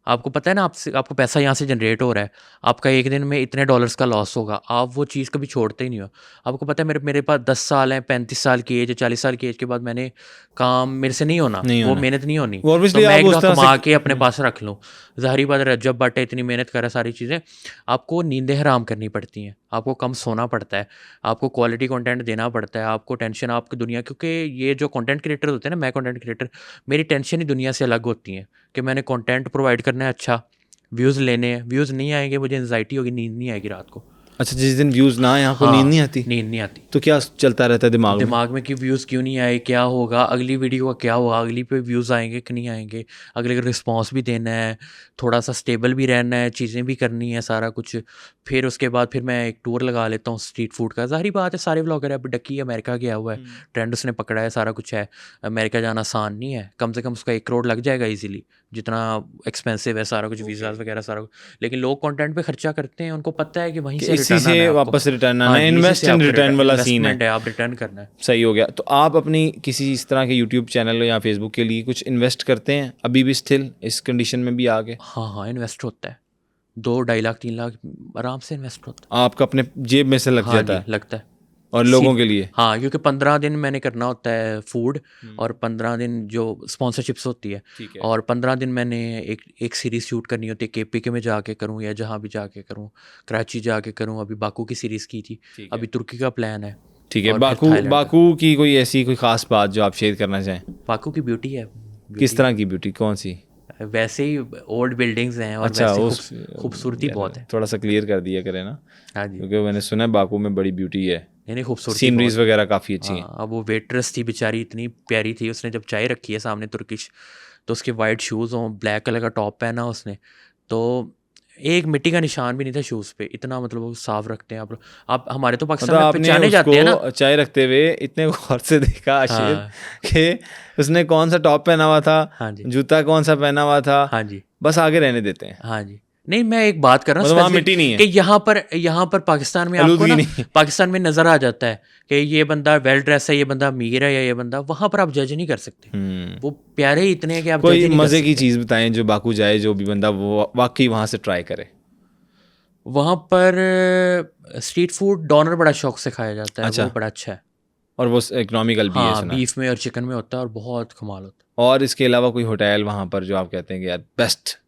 आपको पता है ना, आपको पैसा यहाँ से जनरेट हो रहा है, आपका एक दिन में इतने डॉलर्स का लॉस होगा, आप वो चीज़ कभी छोड़ते ही नहीं हो। आपको पता है मेरे पास 10 साल हैं, 35 साल की एज है, 40 साल की एज के बाद मैंने काम मेरे से नहीं होना, वो मेहनत नहीं होनी, तो मैं एक कमा के अपने पास रख लूँ। ज़ाहिर बात है, जब बट इतनी मेहनत कर रहा है, सारी चीज़ें आपको नींदें हराम करनी पड़ती हैं, आपको कम सोना पड़ता है, आपको क्वालिटी कंटेंट देना पड़ता है, आपको टेंशन आपकी दुनिया, क्योंकि ये जो कंटेंट क्रिएटर होते हैं ना, मैं कंटेंट क्रिएटर, मेरी टेंशन ही दुनिया से अलग होती है कि मैंने कंटेंट प्रोवाइड करना है, अच्छा व्यूज़ लेने हैं, व्यूज़ नहीं आएंगे मुझे एंजाइटी होगी, नींद नहीं आएगी रात को। अच्छा, जिस दिन व्यूज़ ना आए आपको नींद नहीं आती? नींद नहीं आती। तो क्या चलता रहता है दिमाग में कि व्यूज़ क्यों नहीं आए, क्या होगा अगली वीडियो का, क्या होगा अगली पे व्यूज़ आएंगे कि नहीं आएंगे, अगले का रिस्पॉन्स भी देना है, थोड़ा सा स्टेबल भी रहना है, चीज़ें भी करनी है, सारा कुछ। फिर उसके बाद फिर मैं एक टूर लगा लेता हूँ स्ट्रीट फूड का। ज़ाहिर बात है सारे व्लॉगर है, अब डक्की अमेरिका गया हुआ है, ट्रेंड उसने पकड़ा है, सारा कुछ है। अमेरिका जाना आसान नहीं है, कम से कम उसका 1 करोड़ लग जाएगा ईजिली, जितना एक्सपेंसिव है सारा कुछ, वीज़ाज वगैरह सारा कुछ। लेकिन लोग कंटेंट पे खर्चा करते हैं, उनको पता है कि वहीं से वापस रिटर्न आना है, इन्वेस्ट इन रिटर्न वाला सीन है, आप रिटर्न करना है। सही हो गया। तो आप अपनी किसी इस तरह के यूट्यूब चैनल या फेसबुक के लिए कुछ इन्वेस्ट करते हैं अभी भी, स्टिल इस कंडीशन में भी आगे? हाँ, इन्वेस्ट होता है, 2-2.5 लाख 3 लाख आराम से इन्वेस्ट होता है। आपका अपने जेब में से लग जाता है? लगता है। और लोगों के लिए? हाँ, क्योंकि 15 दिन मैंने करना होता है फूड, और 15 दिन जो स्पॉन्सरशिप्स होती है, और 15 दिन मैंने एक सीरीज़ शूट करनी होती है, KPK में जाके करूँ या जहाँ भी जाके करूँ, कराची जाके करूँ, अभी बाकू की सीरीज़ की थी, अभी तुर्की का प्लान है। ठीक है, बाकू की कोई ऐसी कोई ख़ास बात जो आप शेयर करना चाहें? बाकू की ब्यूटी है। किस तरह की ब्यूटी, कौन सी? वैसे ही ओल्ड बिल्डिंग्स हैं और अच्छा, खूबसूरती बहुत है। थोड़ा सा क्लियर कर दिया करें ना। हाँ जी, क्योंकि मैंने सुना है बाकू में बड़ी ब्यूटी है, नहीं खूबसूरती, सीनरीज वगैरह काफ़ी अच्छी हैं। अब वो वेट्रेस थी बेचारी, इतनी प्यारी थी, उसने जब चाय रखी है सामने तुर्किश, तो उसके वाइट शूज़ हों, ब्लैक कलर का टॉप पहना उसने, तो एक मिट्टी का निशान भी नहीं था शूज़ पे, इतना मतलब वो साफ रखते हैं। आप हमारे तो पाकिस्तान में पहचाने जाते हैं ना। चाय रखते हुए इतने गौर से देखा आशिर कि उसने कौन सा टॉप पहना हुआ था, जूता कौन सा पहना हुआ था, हाँ जी, बस आगे रहने देते हैं। हाँ जी, नहीं, मैं एक बात कर रहा मतलब वहाँ हूँ मिट्टी नहीं है, कि यहाँ पर पाकिस्तान में आपको आलूदगी ना नहीं। पाकिस्तान में नज़र आ जाता है कि ये बंदा वेल ड्रेस है, ये बंदा अमीर है, या ये बंदा, वहाँ पर आप जज नहीं कर सकते। वो प्यारे ही इतने हैं कि आप जज कोई ही नहीं कर मजे की सकते। चीज बताएं जो बाकू जाए, जो भी बंदा वो वाकई वहां से ट्राई करे। वहाँ पर स्ट्रीट फूड डोनर बड़ा शौक से खाया जाता है, अच्छा, वो बड़ा अच्छा है। और वो इकोनॉमिकल भी है हाँ, सुना है। बीफ में और चिकन में होता है और बहुत कमाल होता है। और इसके अलावा कोई होटल वहाँ पर जो आप कहते हैं कि यार बेस्ट,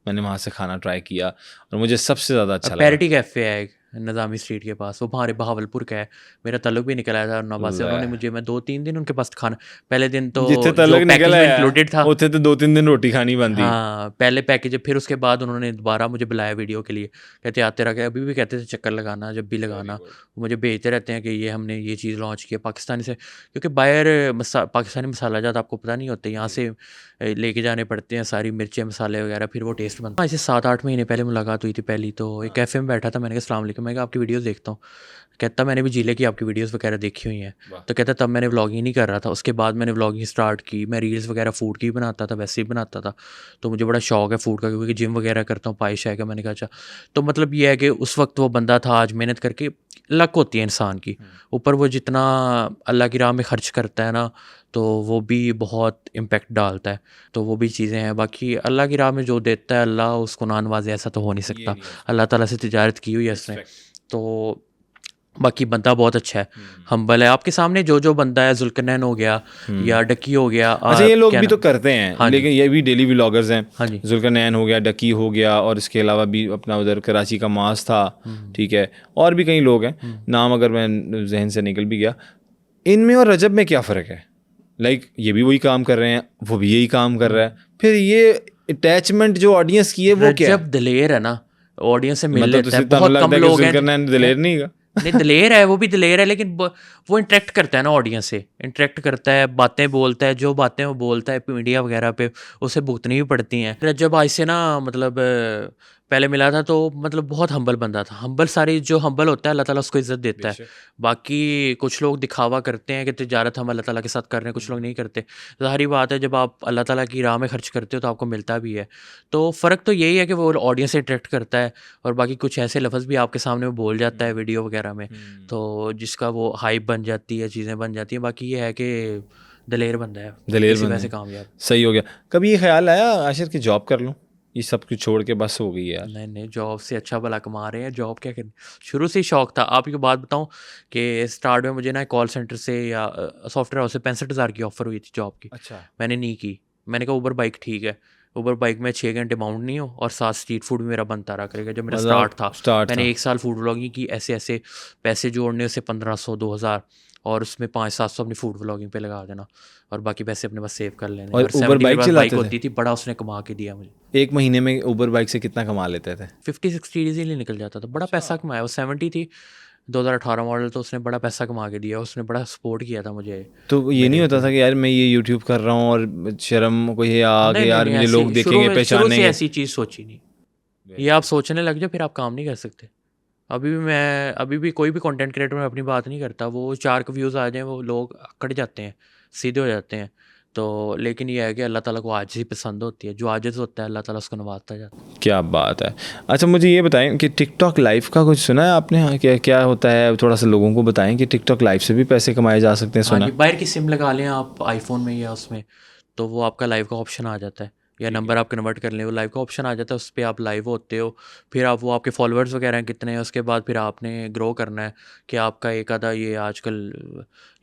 मैंने वहाँ से खाना ट्राई किया और मुझे सबसे ज़्यादा अच्छा लगा? पैरिटी कैफ़े है एक निज़ामी स्ट्रीट के पास, वो हमारे बहावलपुर का है। मेरा ताल्लुक भी निकल आया था नवाबा से, उन्होंने मुझे, मैं 2-3 दिन उनके पास खाना, पहले दिन तो जिथे जो तलक पैकेज निकल में आया इंक्लूडेड था, उथे तो 2-3 दिन रोटी खानी बनती। हाँ पहले पैकेज, फिर उसके बाद उन्होंने दोबारा मुझे बुलाया वीडियो के लिए, कहते आते रखे, अभी भी कहते थे चक्कर लगाना जब भी लगाना। वो मुझे भेजते रहते हैं कि ये हमने ये चीज़ लॉन्च किया पाकिस्तानी से, क्योंकि बाहर पाकिस्तानी मसाला ज़्यादा आपको पता नहीं होते, यहाँ से लेके जाने पड़ते हैं सारी मिर्चें मसाले वगैरह, फिर वो टेस्ट बनता है। ऐसे 7-8 महीने पहले मुलाकात हुई थी पहली, तो एक कैफ़े में बैठा था, मैंने कहा अस्सलाम वालेकुम, मैं कहा आपकी वीडियोस देखता हूँ। कहता मैंने भी जिले की आपकी वीडियोस वगैरह देखी हुई हैं। तो कहता तब मैंने व्लॉगिंग नहीं कर रहा था, उसके बाद मैंने व्लॉगिंग स्टार्ट की। मैं रील्स वगैरह फूड की बनाता था, वैसे ही बनाता था, तो मुझे बड़ा शौक है फूड का, क्योंकि जिम वगैरह करता हूँ, पाइश है का। मैंने कहा अच्छा, तो मतलब ये है कि उस वक्त वो बंदा था, आज मेहनत करके, लक होती है इंसान की, ऊपर वो जितना अल्लाह की राह में खर्च करता है ना, तो वो भी बहुत इम्पेक्ट डालता है। तो वो भी चीज़ें हैं। बाकी अल्लाह की राह में जो देता है अल्लाह, उसको ना नवाजे, ऐसा तो हो नहीं सकता। अल्लाह ताला से तिजारत की हुई है उसने, तो बाकी बंदा बहुत अच्छा है, हम्बल है। आपके सामने जो जो बंदा है, जुल्करनैन हो गया या डकी हो गया, अच्छा, ये लोग क्या भी नाम? तो करते हैं, हाँ जी, लेकिन ये भी डेली व्लॉगर्स हैं। हाँ जी, जुल्करनैन हो गया, डकी हो गया, और इसके अलावा भी अपना उधर कराची का मास था, ठीक है, और भी कई लोग हैं, नाम अगर मैं जहन से निकल भी गया। इनमें और रजब में क्या फ़र्क है? लाइक ये भी वही काम कर रहे हैं, वो भी यही काम कर रहा है, फिर ये अटैचमेंट जो ऑडियंस की है वो क्या है? रजब दिलेर है ना, ऑडियंस से मिल मतलब लेता है। तुझे तब बहुत लगता कम है कि लोग हैं जुल्करनैन दिलेर नहीं है? नहीं, दिलेर है, वो भी दिलेर है, लेकिन वो इंटरेक्ट करता है ना ऑडियंस से, इंटरेक्ट करता है, बातें बोलता है, जो बातें वो बोलता है मीडिया वगैरह पे उसे भुगतनी भी पड़ती हैं। जब आज से ना, मतलब पहले मिला था तो मतलब बहुत हम्बल बंदा था। हम्बल, सारी जो हम्बल होता है अल्लाह ताला उसको इज़्ज़त देता है। बाकी कुछ लोग दिखावा करते हैं कि तिजारत हम अल्लाह ताला के साथ कर रहे हैं, कुछ लोग नहीं करते। ज़ाहिर बात है, जब आप अल्लाह ताला की राह में खर्च करते हो तो आपको मिलता भी है। तो फ़र्क तो यही है कि वो ऑडियंस से इंटरेक्ट करता है, और बाकी कुछ ऐसे लफ्ज़ भी आपके सामने वो बोल जाता है वीडियो वगैरह में, तो जिसका वो हाइप बन जाती है, चीज़ें बन जाती हैं। बाकी ये है कि दलेर बंदा है, दिलेर इसी बंदा वजह से है। कामयाब। सही हो गया। कभी ये ख्याल आया आशिर की जॉब कर लूँ, ये सब कुछ छोड़ के बस हो गई है यार? नहीं नहीं, जॉब से अच्छा भला कमा रहे हैं, जॉब क्या करनी। शुरू से ही शौक था। आपको बात बताऊं कि स्टार्ट में मुझे ना कॉल सेंटर से या सॉफ्टवेयर हाउस से 65,000 की ऑफर हुई थी जॉब की। अच्छा, मैंने नहीं की। मैंने कहा ऊबर बाइक ठीक है, ऊबर बाइक में 6 घंटे बाउंड नहीं हो, और साथ स्ट्रीट फूड भी मेरा बनता रहा करेगा। जब मेरा मतलब स्टार्ट था, मैंने 1 साल फूड व्लॉगिंग की, ऐसे ऐसे पैसे जोड़ने, उससे 1500-2000, और उसमें 500-700 अपनी फूड व्लॉगिंग पे लगा देना, और बाकी पैसे अपने पास सेव कर लेने। और और उबर 70 मेरे बाइक पास बाइक चलाते थे? होती थी, बड़ा उसने कमा के दिया मुझे। एक महीने में उबर बाइक से कितना कमा लेते थे? 50-60 इजीली निकल जाता था, बड़ा पैसा कमाया। वो 70 थी, 2018 मॉडल, तो उसने बड़ा पैसा कमा के दिया, उसने बड़ा सपोर्ट किया था मुझे। तो ये नहीं मेरे होता था कि यार मैं ये यूट्यूब कर रहा हूँ और शर्म को ये आ नहीं कि नहीं यार नहीं, मुझे लोग ऐसी शुरू देखेंगे, शुरू से पहचानेंगे? ऐसी चीज़ सोची नहीं। ये आप सोचने लग जाओ फिर आप काम नहीं कर सकते। अभी भी कोई भी कंटेंट क्रिएटर में अपनी बात नहीं करता। वो 4 के व्यूज़ आ जाएं, वो लोग अकड़ जाते हैं, सीधे हो जाते हैं। तो लेकिन ये है कि अल्लाह ताला को आजिज़ी पसंद होती है, जो आजिज़ होता है अल्लाह ताला उसको नवाजता जाता है। क्या बात है। अच्छा, मुझे ये बताएं कि टिकटॉक लाइव का कुछ सुना है आपने? हाँ, क्या क्या होता है, थोड़ा सा लोगों को बताएं कि टिकटॉक लाइव से भी पैसे कमाए जा सकते हैं, हाँ सुना जी, है? बाहर की सिम लगा लें आप आईफोन में या उसमें, तो वो आपका लाइव का ऑप्शन आ जाता है, या नंबर आप कन्वर्ट कर लें, वो लाइव का ऑप्शन आ जाता है, उस पर आप लाइव होते हो। फिर आप, वो आपके फॉलोअर्स वगैरह हैं कितने हैं, उसके बाद फिर आपने ग्रो करना है कि आपका एक आधा, ये आजकल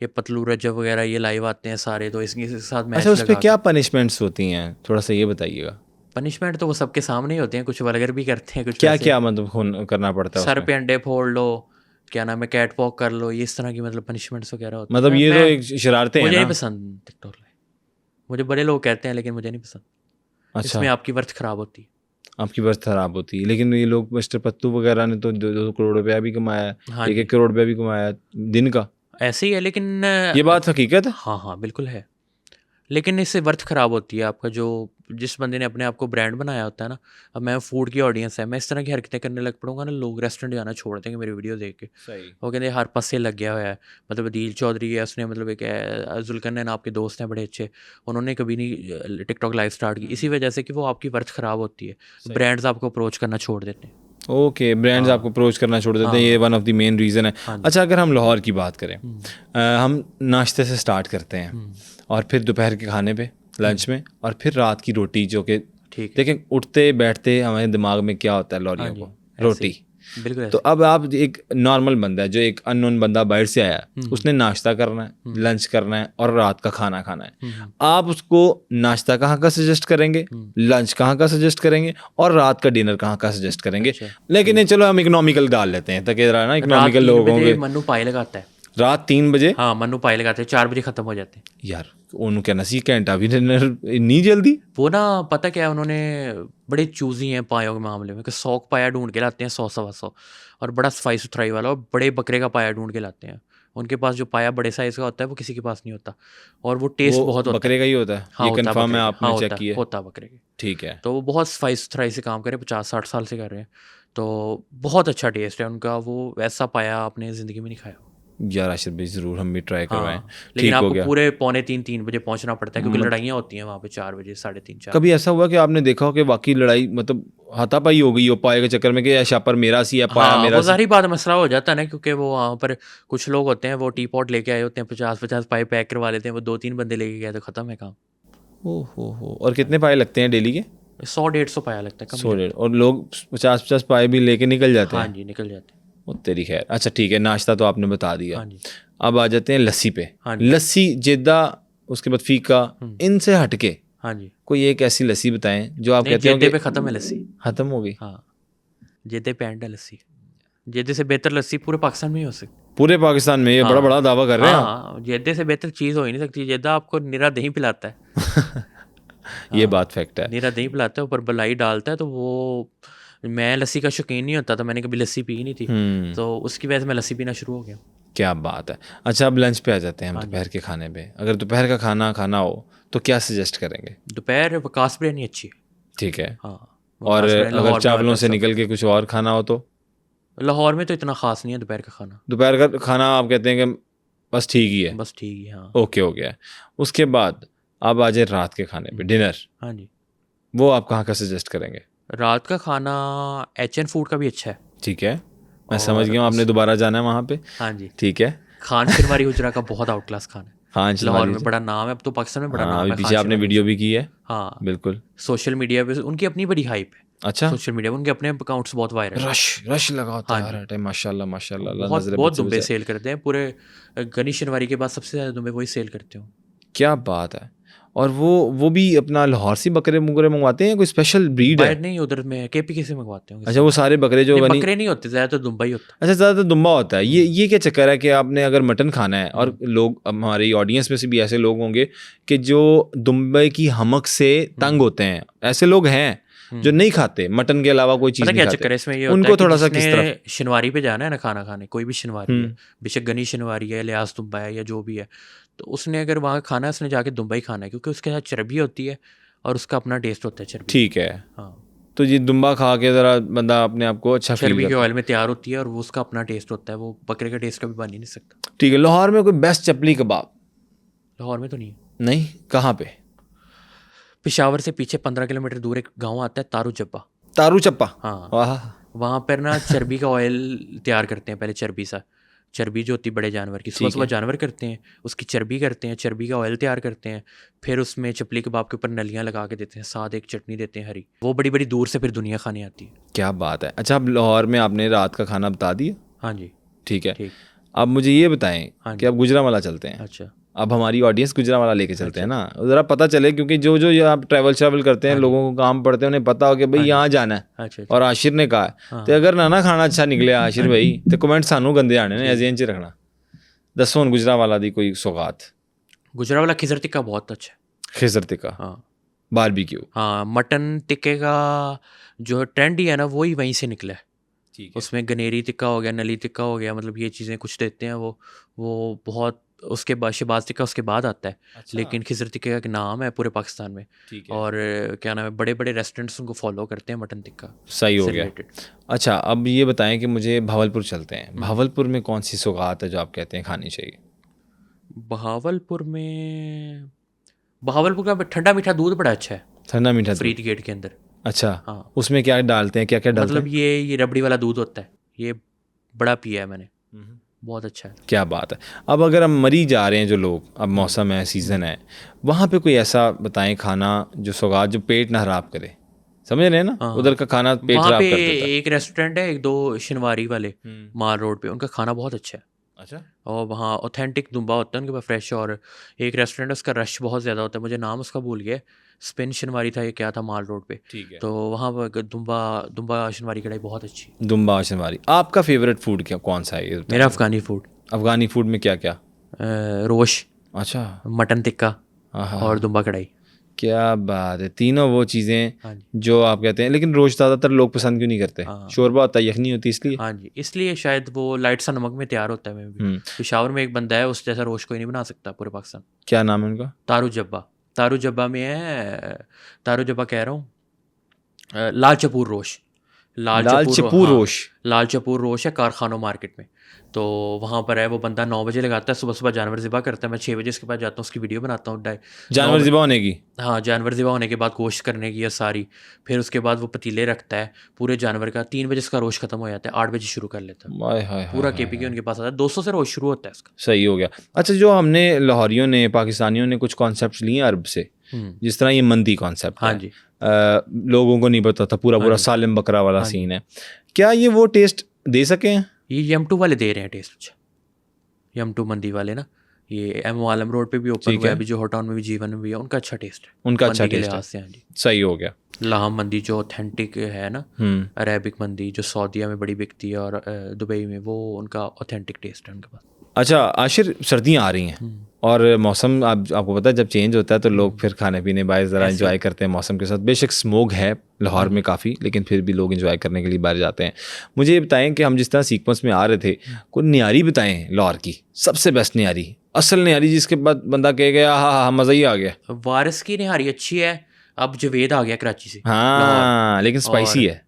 ये पतलू रजब वगैरह ये लाइव आते हैं सारे, तो इसके साथ अच्छा, मैच उस पर लगा क्या के। पनिशमेंट्स होती हैं, थोड़ा सा ये बताइएगा। पनिशमेंट तो वो सबके सामने ही होते हैं, कुछ वल्गर भी करते हैं, कुछ क्या वैसे। क्या मतलब करना पड़ता है सर उसमें? पे अंडे फोड़ लो, क्या नाम है, कैट वॉक कर लो, ये इस तरह की मतलब पनिशमेंट्स वगैरह होती मतलब है। ये तो मैं एक शरारतें हैं मुझे नहीं ना? पसंद टिकटॉक लाइव। मुझे बड़े लोग कहते हैं, लेकिन मुझे नहीं पसंद। अच्छा, इसमें आपकी वर्थ खराब होती है। आपकी बस खराब होती है, लेकिन ये लोग मिस्टर पत्तू वगैरह ने तो 2-2 करोड़ रुपया भी कमाया है, हाँ 1-1 जी, करोड़ रुपया भी कमाया है दिन का। ऐसे ही है, लेकिन ये बात हकीकत है? हाँ हाँ बिल्कुल है, लेकिन इससे वर्थ खराब होती है आपका, जो जिस बंदे ने अपने आप को ब्रांड बनाया होता है ना, अब मैं फूड की ऑडियंस है, मैं इस तरह की हरकतें करने लग पड़ूंगा ना, लोग रेस्टोरेंट जाना छोड़ देंगे मेरी वीडियो देख के। सही। वो कहते हैं हर पास से लग गया हुआ है। मतलब अदील चौधरी है, उसने मतलब एक जुल्करनैन आपके दोस्त हैं बड़े अच्छे, उन्होंने कभी नहीं टिकटॉक लाइव स्टार्ट की, इसी वजह से कि वो आपकी वर्थ ख़राब होती है, ब्रांड्स आपको अप्रोच करना छोड़ देते हैं। ओके, ब्रांड्स आपको अप्रोच करना छोड़ देते हैं, ये one of the main reason है। अच्छा, अगर हम लाहौर की बात करें, हम नाश्ते से स्टार्ट करते हैं और फिर दोपहर के खाने पे, लंच में, और फिर रात की रोटी, जो कि देखें उठते बैठते हमारे दिमाग में क्या होता है लॉरियों को, रोटी। बिल्कुल। तो अब आप एक नॉर्मल बंदा है, जो एक अननोन बंदा बाहर से आया, उसने नाश्ता करना है, लंच करना है और रात का खाना खाना है, आप उसको नाश्ता कहाँ का सजेस्ट करेंगे, लंच कहाँ का सजेस्ट करेंगे और रात का डिनर कहाँ का सजेस्ट करेंगे? लेकिन नहीं, चलो हम इकोनॉमिकल डाल लेते हैं ताकि ना इकोनॉमिकल लोग होंगे। मन्नू पाई लगाता है रात 3 बजे। हाँ, मन्नू पाई लगाते हैं, 4 बजे ख़त्म हो जाते हैं यार उन्होंने कहना सी घंटा भी नहीं जल्दी। वो ना पता क्या है, उन्होंने बड़े चूजी हैं पायों के मामले में, कि 100 पाया ढूंढ के लाते हैं, 100-125 और बड़ा सफाई सुथराई वाला, और बड़े बकरे का पाया ढूंढ के लाते हैं। उनके पास जो पाया बड़े साइज़ का होता है वो किसी के पास नहीं होता, और वो टेस्ट बहुत होता है। बकरे का ही होता है? हाँ, ये कंफर्म है, आपने चेक किया? होता बकरे का। ठीक है। तो वो बहुत सफाई सुथराई से काम करे, 50-60 साल से कर रहे हैं, तो बहुत अच्छा टेस्ट है उनका। वो वैसा पाया आपने ज़िंदगी में नहीं खाया। यार आशिर भाई ज़रूर हम भी ट्राई करवाएं। लेकिन ठीक हो आपको गया। पूरे 2:45-3 बजे पहुंचना पड़ता है, क्योंकि लड़ाइयाँ होती हैं वहाँ पे 4 बजे, 3:30-4। कभी ऐसा हुआ कि आपने देखा हो कि वाकई लड़ाई मतलब हाथापाई हो गई हो पाए के चक्कर में, कि या शापर मेरा सी या पाया मेरा वो सी? सारी बात मसला हो जाता है ना, क्योंकि वो वहाँ पर कुछ लोग होते हैं, वो टी पॉट लेके आए होते हैं, 50-50 पाए पैक करवा लेते हैं, वो 2-3 बंदे लेके गए तो ख़त्म है काम। हो। और कितने पाए लगते हैं डेली के? 100-150 पाया लगता है, 100-150। और लोग 50-50 पाए भी लेके निकल जाते हैं? हाँ जी, निकल जाते हैं। वो तेरी खैर। अच्छा ठीक है, नाश्ता तो आपने बता दिया। हाँ जी। अब आ जाते हैं लस्सी पे। हाँ जी। लस्सी, जेदा, उसके बाद फीका, इनसे हटके हाँ जी। कोई एक ऐसी लस्सी बताएं जो आप कहते हो जेदे पे ख़त्म है लस्सी, खत्म हो गई। हाँ, जेदे पे एंड है लस्सी। जेदे से बेहतर लस्सी पूरे पाकिस्तान में ही हो सकती। पूरे पाकिस्तान में? ये बड़ा बड़ा दावा कर रहे हैं आप। हाँ, जेदे से बेहतर चीज़ हो ही नहीं सकती। जेदा आपको निरा दही पिलाता है। ये बात फैक्ट है। निरा दही पिलाता है, ऊपर मलाई डालता है, तो वो, मैं लस्सी का शौकीन नहीं होता था, मैंने कभी लस्सी पी नहीं थी, तो उसकी वजह से मैं लस्सी पीना शुरू हो गया। क्या बात है। अच्छा, अब लंच पे आ जाते हैं हम, दोपहर के खाने पे। अगर दोपहर का खाना खाना हो तो क्या सजेस्ट करेंगे? दोपहर वकास बिरयानी अच्छी है। ठीक है। हाँ। और अगर चावलों से निकल के कुछ और खाना हो तो? लाहौर में तो इतना खास नहीं है दोपहर का खाना। दोपहर का खाना आप कहते हैं कि बस ठीक ही है? बस ठीक ही, हाँ। ओके हो गया। उसके बाद अब आ जाए रात के खाने पे, डिनर। हाँ जी। वो आप कहाँ का सजेस्ट करेंगे? रात का खाना HN फूड का भी अच्छा है। ठीक है, मैं समझ गया हूँ, आपने दोबारा जाना है वहाँ पे। हाँ जी। ठीक है। खान शिनवारी हुजरा का बहुत आउट क्लास खाना है। खान लाहौर में बड़ा नाम है, अब तो पाकिस्तान में बड़ा नाम है। अभी पीछे आपने वीडियो भी की है। हाँ, बिल्कुल। सोशल मीडिया पे उनकी अपनी बड़ी हाइप है। अच्छा। सोशल मीडिया पे उनके अपने अकाउंट्स बहुत वायरल है। रश लगा होता है हर टाइम, माशाल्लाह माशाल्लाह। बहुत दुम्बे सेल करते हैं पूरे। गनी शिनवारी के बाद सबसे ज़्यादा दुम्बे वही सेल करते हो। क्या बात है। और वो भी अपना लाहौर से बकरे मुगरे मंगवाते हैं, कोई स्पेशल ब्रीड है? नहीं, उधर में KPK से मंगवाते हैं। अच्छा, वो सारे बकरे जो बकरे नहीं होते, ज़्यादातर दुम्बा ही होता है। अच्छा, ज़्यादातर दुम्बा होता है। ये क्या चक्कर है कि आपने अगर मटन खाना है, और लोग, हमारी ऑडियंस में से भी ऐसे लोग होंगे कि जो दुम्बे की हमक से तंग होते हैं, ऐसे लोग हैं जो नहीं खाते मटन के अलावा कोई चीज़ नहीं खाते। चक्कर है इसमें ये उनको थोड़ा सा किस तरफ? शिनवारी पे जाना है ना खाना खाने, कोई भी शिनवारी है, बेशक गनी शिनवारी है, लियास दुम्बा है या जो भी है, तो उसने अगर वहाँ खाना है, उसने जाके दुम्बा ही खाना है, क्योंकि उसके साथ चर्बी होती है और उसका अपना टेस्ट होता है चर्बी। ठीक है। हाँ, तो ये दुम्बा खा के ज़रा बंदा अपने आप को अच्छा फील चर्बी के करता है। ऑयल में तैयार होती है और वो उसका अपना टेस्ट होता है, वो बकरे का टेस्ट कभी बन ही नहीं सकता। ठीक है। लाहौर में कोई बेस्ट चपली कबाब? लाहौर में तो नहीं है। नहीं, कहाँ पे? पेशावर से पीछे 15 किलोमीटर दूर एक गाँव आता है, तारू जब्बा। तारू चप्पा? हाँ, वाह। वहाँ पर ना चर्बी का ऑयल तैयार करते हैं पहले, चर्बी जो होती है बड़े जानवर की, सुबह जानवर करते हैं, उसकी चर्बी करते हैं, चर्बी का ऑयल तैयार करते हैं, फिर उसमें चपली कबाब के ऊपर नलियाँ लगा के देते हैं, साथ एक चटनी देते हैं हरी, वो बड़ी बड़ी दूर से फिर दुनिया खाने आती है। क्या बात है। अच्छा, अब लाहौर में आपने रात का खाना बता दिया। हाँ जी। ठीक है। ठीक। अब मुझे ये बताएं कि आप गुजरांवाला चलते हैं। अच्छा। अब हमारी ऑडियंस गुजरांवाला लेके चलते हैं ना, ज़रा पता चले, क्योंकि जो जो आप ट्रैवल करते हैं, लोगों को काम पड़ते हैं, उन्हें पता हो कि भाई यहाँ जाना है। अच्छा। और आशिर ने कहा है, तो अगर ना खाना अच्छा निकले आशिर भाई, तो कमेंट सानू गंदे आने ने, एजेंट च रखना। दसो हुण गुजरांवाला दी कोई सौगात। गुजरांवाला खिजर टिक्का बहुत अच्छा है। खिजर टिक्का? हाँ। बारबेक्यू? हाँ, मटन टिक्के का जो ट्रेंड ही है ना, वही वहीं से निकला है। ठीक है। उसमें गनेरी टिक्का हो गया, नली टिक्का हो गया, मतलब ये चीज़ें कुछ देते हैं वो बहुत उसके बाद शहबाज टिक्का उसके बाद आता है। अच्छा, लेकिन खिज़र टिक्के का एक नाम है पूरे पाकिस्तान में। ठीक है, और क्या नाम है, बड़े बड़े रेस्टोरेंट्स उनको फॉलो करते हैं मटन टिक्का सही हो से गया। रिलेटेड। अच्छा, अब ये बताएं कि मुझे भावलपुर चलते हैं। भावलपुर में कौन सी सौगात है जो आप कहते हैं खानी चाहिए? बहावलपुर का ठंडा मीठा दूध बड़ा अच्छा है, ठंडा मीठा दूध। फरीद गेट के अंदर। अच्छा, हाँ, उसमें क्या डालते हैं, क्या क्या डालते मतलब ये रबड़ी वाला दूध होता है, ये बड़ा पिया है मैंने, हैं? बहुत अच्छा है। क्या बात है। अब अगर हम मरी जा रहे हैं जो लोग, अब मौसम है, सीज़न है, वहाँ पे कोई ऐसा बताएं खाना जो सौगात जो पेट ना खराब करे, समझ रहे हैं ना, हाँ, उधर का खाना पेट वहाँ खराब पे कर देता है। एक रेस्टोरेंट है, एक दो शनवारी वाले माल रोड पे, उनका खाना बहुत अच्छा है। अच्छा, और वहाँ ऑथेंटिक दुम्बा होता है उनके पास फ्रेश। और एक रेस्टोरेंट है उसका रश बहुत ज़्यादा होता है, मुझे नाम उसका भूल गया, स्पिन शनवारी था, ये क्या था, माल रोड पे। ठीक है। तो वहाँ पर दुम्बा शनवारी कढ़ाई बहुत अच्छी है। दुम्बा शनवारी। आपका फेवरेट फूड क्या कौन सा है ये बताइए? मेरा अफ़गानी फूड, अफगानी फूड में क्या क्या? रोश, अच्छा, मटन टिक्का हाँ, और दुम्बा कढ़ाई। क्या बात है, तीनों वो चीज़ें हाँ जी, जो आप कहते हैं। लेकिन रोज़ ज़्यादातर लोग पसंद क्यों नहीं करते? हाँ शोरबा होता है, यखनी होती है, इसलिए। हाँ जी, इसलिए शायद वो लाइट सा नमक में तैयार होता है। मैं भी हम्म, पेशावर में एक बंदा है, उस जैसा रोश कोई नहीं बना सकता पूरे पाकिस्तान। क्या नाम है उनका? तारू जब्बा में है, तारू जब्बा कह रहा हूँ, लाल चपूर रोश, लाल चपूर हाँ, रोश। लाल चपूर रोश है कारखानों मार्केट में। तो वहाँ पर है, वो बंदा 9 बजे लगाता है, सुबह सुबह जानवर ज़िबा करता है। मैं 6 बजे उसके पास जाता हूँ, उसकी वीडियो बनाता हूँ। जानवर ज़िबा होने की? हाँ, जानवर ज़िबा होने के बाद गोश्त करने की है सारी। फिर उसके बाद वो पतीले रखता है पूरे जानवर का। 3 बजे उसका रोश ख़त्म हो जाता है, 8 बजे शुरू कर लेता है। हाय हाय पूरा हाय केपी के हाय। उनके पास आता है, 200 से रोज शुरू होता है उसका। सही हो गया। अच्छा, जो हमने लाहौरियों ने, पाकिस्तानियों ने कुछ कॉन्सेप्ट लिए अरब से, जिस तरह ये मंदी कॉन्सेप्ट हाँ है, जी, लोगों को नहीं पता था, पूरा हाँ पूरा जी, सालिम बकरा वाला हाँ जी। सीन है। क्या ये वो टेस्ट दे सके हैं? ये M2 वाले दे रहे हैं टेस्ट अच्छा, M2 मंदी वाले ना, ये एम आलम रोड पे भी ओपन ठीक हुआ है है, अभी, जो हॉटाउन में भी, जीवन में भी है, उनका अच्छा टेस्ट है उनका अच्छा मंदी के टेस्ट है। लिहाज से। हाँ जी, सही हो गया। लाहम मंदी जो ऑथेंटिक है ना, हम्म। अरेबिक मंदी जो सऊदीया में बड़ी बिकती है और दुबई में, वो उनका ऑथेंटिक टेस्ट है उनके पास। अच्छा आशिर, सर्दियाँ आ रही हैं और मौसम आपको पता है जब चेंज होता है तो लोग फिर खाने पीने बाहर ज़रा ऐसे एंजॉय करते हैं मौसम के साथ। बेशक स्मोक है लाहौर में काफ़ी, लेकिन फिर भी लोग एंजॉय करने के लिए बाहर जाते हैं। मुझे ये बताएं कि हम जिस तरह सीक्वेंस में आ रहे थे, कोई न्यारी बताएं लाहौर की सबसे बेस्ट न्यारी, असल न्यारी जिसके बाद बंदा कह गया हाँ हाँ मज़ा ही आ गया। वारिस की निहारी अच्छी है। अब जवेद आ गया कराची से लाहौर, हाँ, लेकिन स्पाइसी और है,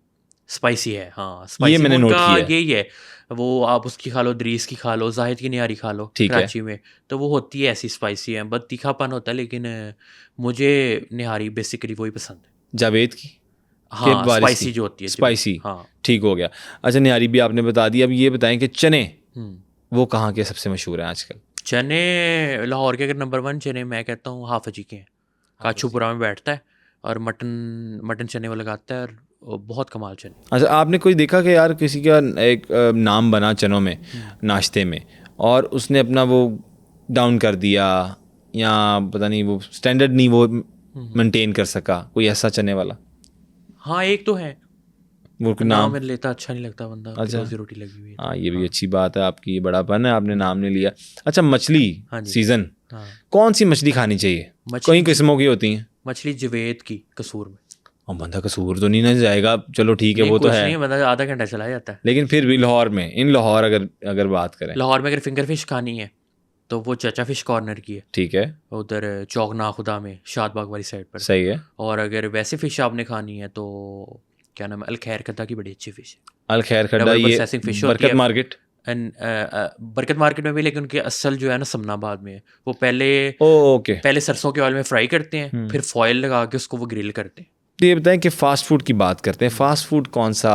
स्पाइसी है। हाँ, ये स्पाइसी मैंने नोट उनका किया है। यही है। वो आप उसकी खा लो, दरीस की खा लो, जाहिद की निहारी खा लो ठीक है। कराची में, तो वो होती है ऐसी स्पाइसी है, बस तीखापन होता है। लेकिन मुझे निहारी बेसिकली वही पसंद है। जावेद की के हाँ, वारिस स्पाइसी की? जो होती है स्पाइसी, हाँ। ठीक हो गया। अच्छा, न्यारी भी आपने बता दिया। अब ये बताएं कि चने हम्म। वो कहाँ के सबसे मशहूर हैं आजकल? चने लाहौर के अगर नंबर 1 चने मैं कहता हूँ हाफजी के हैं। काचूपुरा में बैठता है और मटन चने वो लगाता है, और वो बहुत कमाल चने। अच्छा, आपने कोई देखा कि यार किसी का एक नाम बना चनों में नाश्ते में, और उसने अपना वो डाउन कर दिया, या पता नहीं वो स्टैंडर्ड नहीं वो मेंटेन कर सका, कोई ऐसा चने वाला? हाँ, एक तो है, वो कोई नाम नाम? मेरे लेता अच्छा नहीं लगता, बंदा की अच्छा, रोजी रोटी लगी हुई है। हाँ ये भी अच्छी बात है आपकी, ये बड़ापन है, आपने नाम नहीं लिया। अच्छा, मछली हाँ जी, सीजन, हाँ। कौन सी मछली खानी चाहिए? मछली कई किस्मों की होती हैं। मछली जवेद की कसूर में। और बंदा कसूर तो नहीं ना जाएगा, चलो ठीक है नहीं, वो तो कुछ है, नहीं, बंदा आधा घंटा चला जाता है। लेकिन फिर भी लाहौर में, इन लाहौर अगर अगर बात करें, लाहौर में अगर फिंगर फिश खानी है तो वो चाचा फिश कॉर्नर की है, ठीक है, उधर चौक नाखुदा में, शादबाग वाली साइड पर। सही है। और अगर वैसे फिश आपने खानी है तो क्या नाम है, अल खैर खद्दा की बड़ी अच्छी फिश है। अल खैर खड्डा, डबल ये प्रोसेसिंग फिश होती बरकत है। मार्केट? बरकत मार्केट में भी, लेकिन उनके असल जो है ना समनाबाद में है। वो ओके। पहले सरसों के ऑयल में फ्राई करते हैं, फिर फॉयल लगा के उसको वो ग्रिल करते हैं। तो ये बताएं कि फास्ट फूड की बात करते हैं, फास्ट फूड कौन सा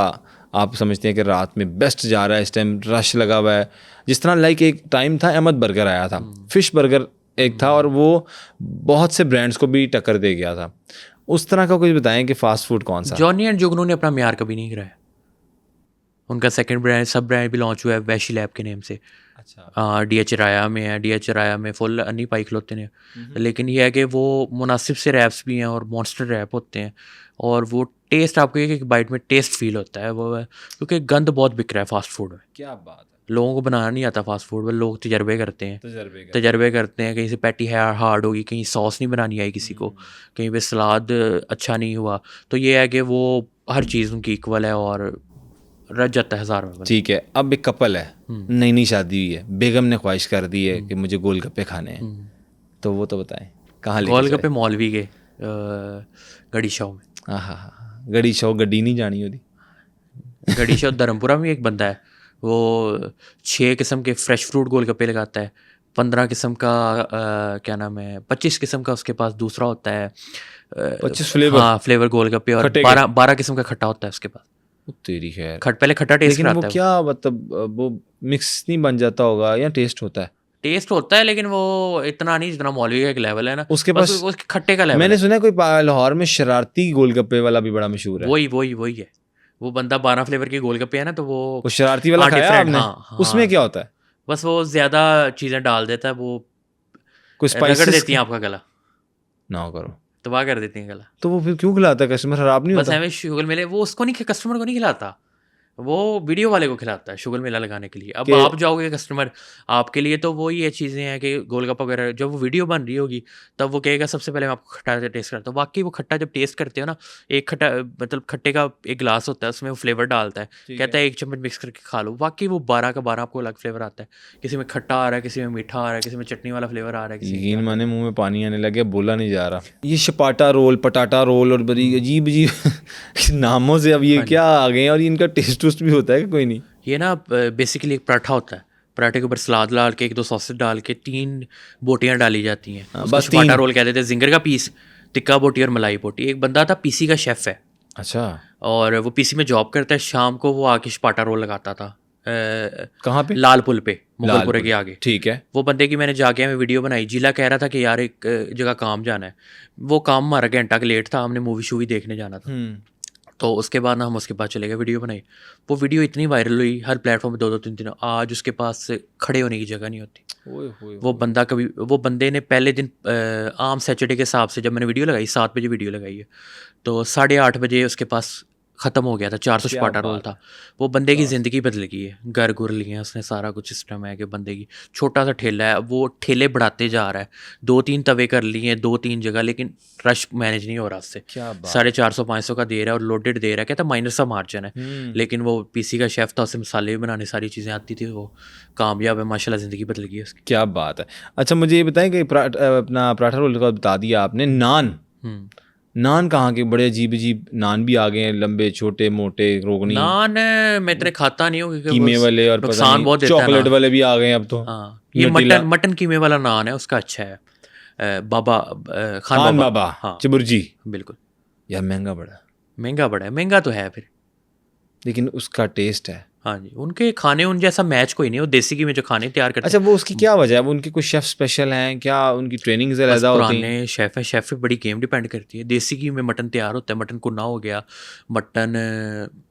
आप समझते हैं कि रात में बेस्ट जा रहा है, इस टाइम रश लगा हुआ है? जिस तरह लाइक एक टाइम था अहमद बर्गर आया था, फिश बर्गर एक था, और वो बहुत से ब्रांड्स को भी टक्कर दे गया था। उस तरह का कुछ बताएं कि फास्ट फूड कौन सा? जॉनी एंड जुगनू ने अपना म्यार कभी नहीं गिराया। उनका सेकंड ब्रांड, सब ब्रांड भी लॉन्च हुआ है वैशी लैब के नेम से। अच्छा, DH राया में है, DH राया में फुल अन्नी पाई खिलौते ने। लेकिन ये है कि वो मुनासिब से रैप्स भी हैं और मॉन्स्टर रैप होते हैं, और वो टेस्ट आपको एक बाइट में टेस्ट फील होता है वो है, क्योंकि गंद बहुत बिक रहा है फास्ट फूड में। क्या बात है, लोगों को बनाना नहीं आता फास्ट फूड में, लोग तजर्बे करते हैं, तजर्बे कहीं से पैटी है हार्ड होगी, कहीं सॉस नहीं बनानी आई किसी को, कहीं पे सलाद अच्छा नहीं हुआ। तो ये है कि वो हर चीज़ उनकी इक्वल है और रच जाता है 1000 में बंदा। ठीक है, अब एक कपल है, नई नई शादी हुई है, बेगम ने ख्वाहिश कर दी है कि मुझे गोलगप्पे खाने हैं, तो वो तो बताएं कहाँ लेके गोलगप्पे मौलवी के गड़ी शाह में। हाँ हाँ हाँ, गड़ी शो गड्डी नहीं जानी होती। गड़ी शाह धर्मपुरा में एक बंदा है, वो 6 किस्म के फ्रेश फ्रूट गोलगप्पे लगाता है, 15 किस्म का क्या नाम है, 25 किस्म का उसके पास दूसरा होता है 25 फ्लेवर, हाँ फ्लेवर गोलगप्पे, और खट्टे के? 12 किस्म का खट्टा होता है उसके पास। तेरी खैर, पहले खट्टा टेस्ट लेकिन वो कराता है। क्या मतलब वो मिक्स नहीं बन जाता होगा या टेस्ट होता है? टेस्ट होता है लेकिन वो इतना नहीं जितना मौलवी का एक लेवल है ना, उसके बस पास उसके खट्टे का लेवल मैंने है। सुना है कोई लाहौर में शरारती गोलगप्पे वाला भी बड़ा मशहूर है। वही है वो बंदा, 12 फ्लेवर के गोलगप्पे है ना, तो वो शरारती वाला हाँ, खाया different, आपने? हाँ, उसमें हाँ। क्या होता है? बस वो ज्यादा चीजें डाल देता है, वो कोई रगड़ स्पाइसेस देती हैं आपका गला, ना करो तबाह कर देती हैं गला। तो वो फिर क्यों खिलाता है? कस्टमर खराब नहीं बस होता? हमें शुगर मिले, वो उसको नहीं, कस्टमर को नहीं खिलाता, वो वीडियो वाले को खिलाता है शुगर मेला लगाने के लिए। अब कि- आप जाओगे कस्टमर, आपके लिए तो वो ये चीज़ें हैं कि गोलगप्पा वगैरह, जब वो वीडियो बन रही होगी तब वो कहेगा सबसे पहले मैं आपको खट्टा टेस्ट करता हूँ। वाकई वो खट्टा जब टेस्ट करते हो ना, एक खट्टा मतलब खट्टे का एक गिलास होता है, उसमें वो फ्लेवर डालता है, कहता है 1 चम्मच मिक्स करके खा लो, वाकई वो 12 का 12 आपको अलग फ्लेवर आता है। किसी में खट्टा आ रहा है, किसी में मीठा आ रहा है, किसी में चटनी वाला फ्लेवर आ रहा है, किसी में यकीन माने मुंह में पानी आने लगे, बोला नहीं जा रहा। ये शपाटा रोल, पटाटा रोल और बड़ी अजीब अजीब नामों से अब ये क्या आ गए हैं, और इनका टेस्ट भी होता है कि कोई नहीं? ये ना बेसिकली एक पराठा होता है, पराठे के ऊपर सलाद डाल के 1-2 सॉसेस डाल के 3 बोटियां डाली जाती हैं, उसको बस शपाटा 3? रोल कहते थे। जिंगर का पीस, टिक्का बोटी और मलाई बोटी। एक बंदा था पीसी का शेफ़ है, अच्छा, और वो पीसी में जॉब करता है, शाम को वो आके शपाटा रोल लगाता था कहाँ पे? लाल पुल पे, मुगलपुरे लालपुर के आगे। ठीक है। वो बंदे की मैंने जाके हमें वीडियो बनाई, जिला कह रहा था कि यार एक जगह काम जाना है, वो काम हमारा घंटा का लेट था, हमने मूवी शूवी देखने जाना था, तो उसके बाद ना हम उसके पास चले गए, वीडियो बनाई। वो वीडियो इतनी वायरल हुई, हर प्लेटफॉर्म पे 2-2 3-3, आज उसके पास खड़े होने की जगह नहीं होती। वो बंदा कभी, वो बंदे ने पहले दिन आम सैटरडे के हिसाब से जब मैंने वीडियो लगाई, 7 बजे वीडियो लगाई है, तो 8:30 बजे उसके पास ख़त्म हो गया था, 400 शपाटा रोल था। वो बंदे की ज़िंदगी बदल गई है, घर गुर लिए हैं उसने, सारा कुछ सिस्टम है कि बंदे की छोटा सा ठेला है, वो ठेले बढ़ाते जा रहा है, 2-3 तवे कर लिए हैं 2-3 जगह, लेकिन रश मैनेज नहीं हो रहा उससे। 450-500 का दे रहा है और लोडेड दे रहा है, कहता माइनर सा मार्जिन है, लेकिन वो पीसी का शेफ़ था, उसे मसाले भी बनाने सारी चीज़ें आती थी, वो कामयाब है माशाल्लाह, ज़िंदगी बदल गई है उसकी। क्या बात है। अच्छा मुझे ये बताएं कि अपना पराठा रोल का बता दिया आपने, नान कहाँ के? बड़े अजीब अजीब नान भी आ गए हैं, लंबे छोटे मोटे रोगनी नान मैं इतने खाता नहीं हूँ क्योंकि कीमे वो वाले, और पता नुकसान नहीं बहुत देता है चॉकलेट नान। वाले भी आ गए हैं अब तो। हाँ, ये नटीला। मटन कीमे वाला नान है, उसका अच्छा है, बाबा खान बाबा। हाँ चिबुर्जी। बिल्कुल। यार महंगा बड़ा, महंगा बड़ा है, महंगा तो है फिर, लेकिन उसका टेस्ट है। हाँ जी, उनके खाने उन जैसा मैच कोई नहीं, वो देसी घी में जो खाने तैयार करते अच्छा वो उसकी क्या वजह है? वो उनके कुछ शेफ स्पेशल हैं क्या? उनकी ट्रेनिंग से बस ज़्यादा होती है? पुराने शेफ़ है, शेफ़ पे बड़ी गेम डिपेंड करती है। देसी घी में मटन तैयार होता है, मटन कुन्ना हो गया, मटन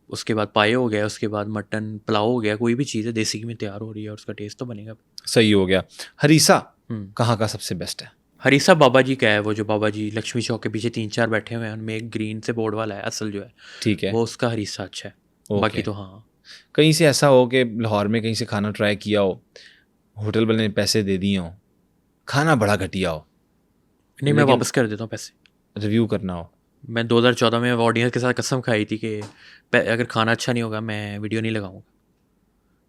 उसके बाद पाए हो गया, उसके बाद मटन पुलाव हो गया, कोई भी चीज़ है देसी घी में तैयार हो रही है और उसका टेस्ट तो बनेगा। सही हो गया। हरीसा कहाँ का सबसे बेस्ट है? हरीसा बाबा जी का है, वो जो बाबा जी लक्ष्मी चौक के पीछे 3-4 बैठे हुए हैं, उनमें एक ग्रीन से बोर्ड वाला है असल जो है, ठीक है, वो उसका हरीसा अच्छा है। बाकी तो हाँ, कहीं से ऐसा हो कि लाहौर में कहीं से खाना ट्राई किया हो, होटल वाले ने पैसे दे दिए हो, खाना बड़ा घटिया हो, नहीं मैं वापस कर देता हूँ पैसे, रिव्यू करना हो? मैं 2014 में ऑडियंस के साथ कसम खाई थी कि अगर खाना अच्छा नहीं होगा मैं वीडियो नहीं लगाऊंगा।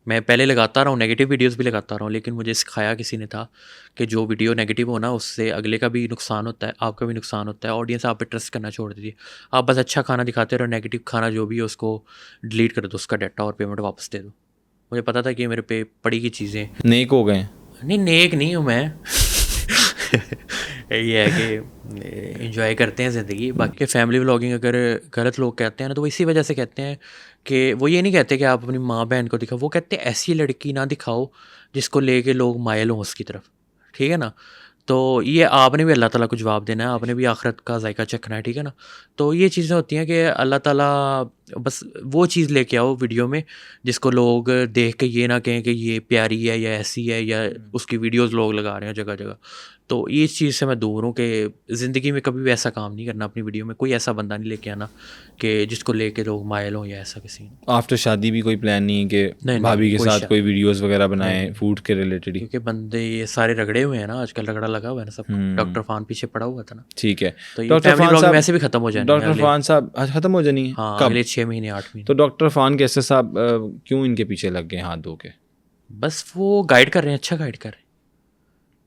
मैं पहले लगाता रहा हूँ, नेगेटिव वीडियोस भी लगाता रहा हूँ, लेकिन मुझे सिखाया किसी ने था कि जो वीडियो नेगेटिव हो ना, उससे अगले का भी नुकसान होता है, आपका भी नुकसान होता है, ऑडियंस आप पे ट्रस्ट करना छोड़ देती है। आप बस अच्छा खाना दिखाते रहो, नेगेटिव खाना जो भी है उसको डिलीट कर दो, उसका डाटा और पेमेंट वापस दे दो। मुझे पता था कि मेरे पे पड़ी की चीज़ें नेक हो गए। नहीं, नेक नहीं हूँ मैं ये है कि एंजॉय करते हैं ज़िंदगी। बाकी फैमिली व्लॉगिंग अगर गलत लोग कहते हैं ना, तो वो इसी वजह से कहते हैं कि वो ये नहीं कहते कि आप अपनी माँ बहन को दिखाओ, वो कहते हैं ऐसी लड़की ना दिखाओ जिसको लेके लोग मायल हों उसकी तरफ, ठीक है ना। तो ये आपने भी अल्लाह ताला को जवाब देना है, आपने भी आखिरत का जायका चखना है, ठीक है ना। तो ये चीज़ें होती हैं कि अल्लाह ताला बस वो चीज़ लेके आओ वीडियो में जिसको लोग देख के ये ना कहें कि ये प्यारी है या ऐसी है, या उसकी वीडियोस लोग लगा रहे हैं जगह जगह। तो इस चीज़ से मैं दूर हूँ कि ज़िंदगी में कभी भी ऐसा काम नहीं करना, अपनी वीडियो में कोई ऐसा बंदा नहीं लेके आना कि जिसको लेके लोग मायल हों या ऐसा किसी। आफ्टर शादी भी कोई प्लान नहीं है कि नहीं, भाभी के कोई साथ कोई वीडियोस वगैरह बनाएं नहीं। फूड के रिलेटेड ही? क्योंकि बंदे ये सारे रगड़े हुए हैं ना आजकल, रगड़ा लगा हुआ है ना सबको। डॉक्टर फान पीछे पड़ा हुआ था ना, ठीक है। तो ये डॉक्टर फैमिली फान ब्लॉग साहब वैसे भी खत्म हो जाने हैं डॉक्टर फान साहब खत्म हो जानी है? हाँ कब? अगले 6 महीने 8 महीने। तो डॉक्टर फान कैसे साहब क्यों इनके पीछे लग गए हाथ धो के? बस वो गाइड कर रहे हैं, अच्छा गाइड कर रहे हैं।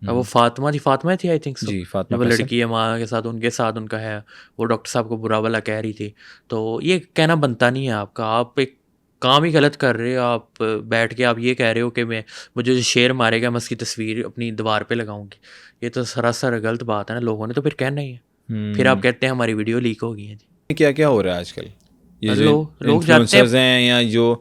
अब वो फातिमा थी आई थिंक सो, जी, फातिमा वो कैसे? लड़की है माँ के साथ, उनके साथ उनका है, वो डॉक्टर साहब को बुरा भला कह रही थी। तो ये कहना बनता नहीं है आपका, आप एक काम ही गलत कर रहे हो। आप बैठ के आप ये कह रहे हो कि मुझे जो शेर मारेगा मैं उसकी तस्वीर अपनी दीवार पे लगाऊंगी, ये तो सरासर गलत बात है ना। लोगों ने तो फिर कहना ही है, फिर आप कहते हैं हमारी वीडियो लीक हो गई है जी। क्या क्या हो रहा है आजकल? ये जो लोग जाते हैं, इन्फ्लुएंसर्स हैं या जो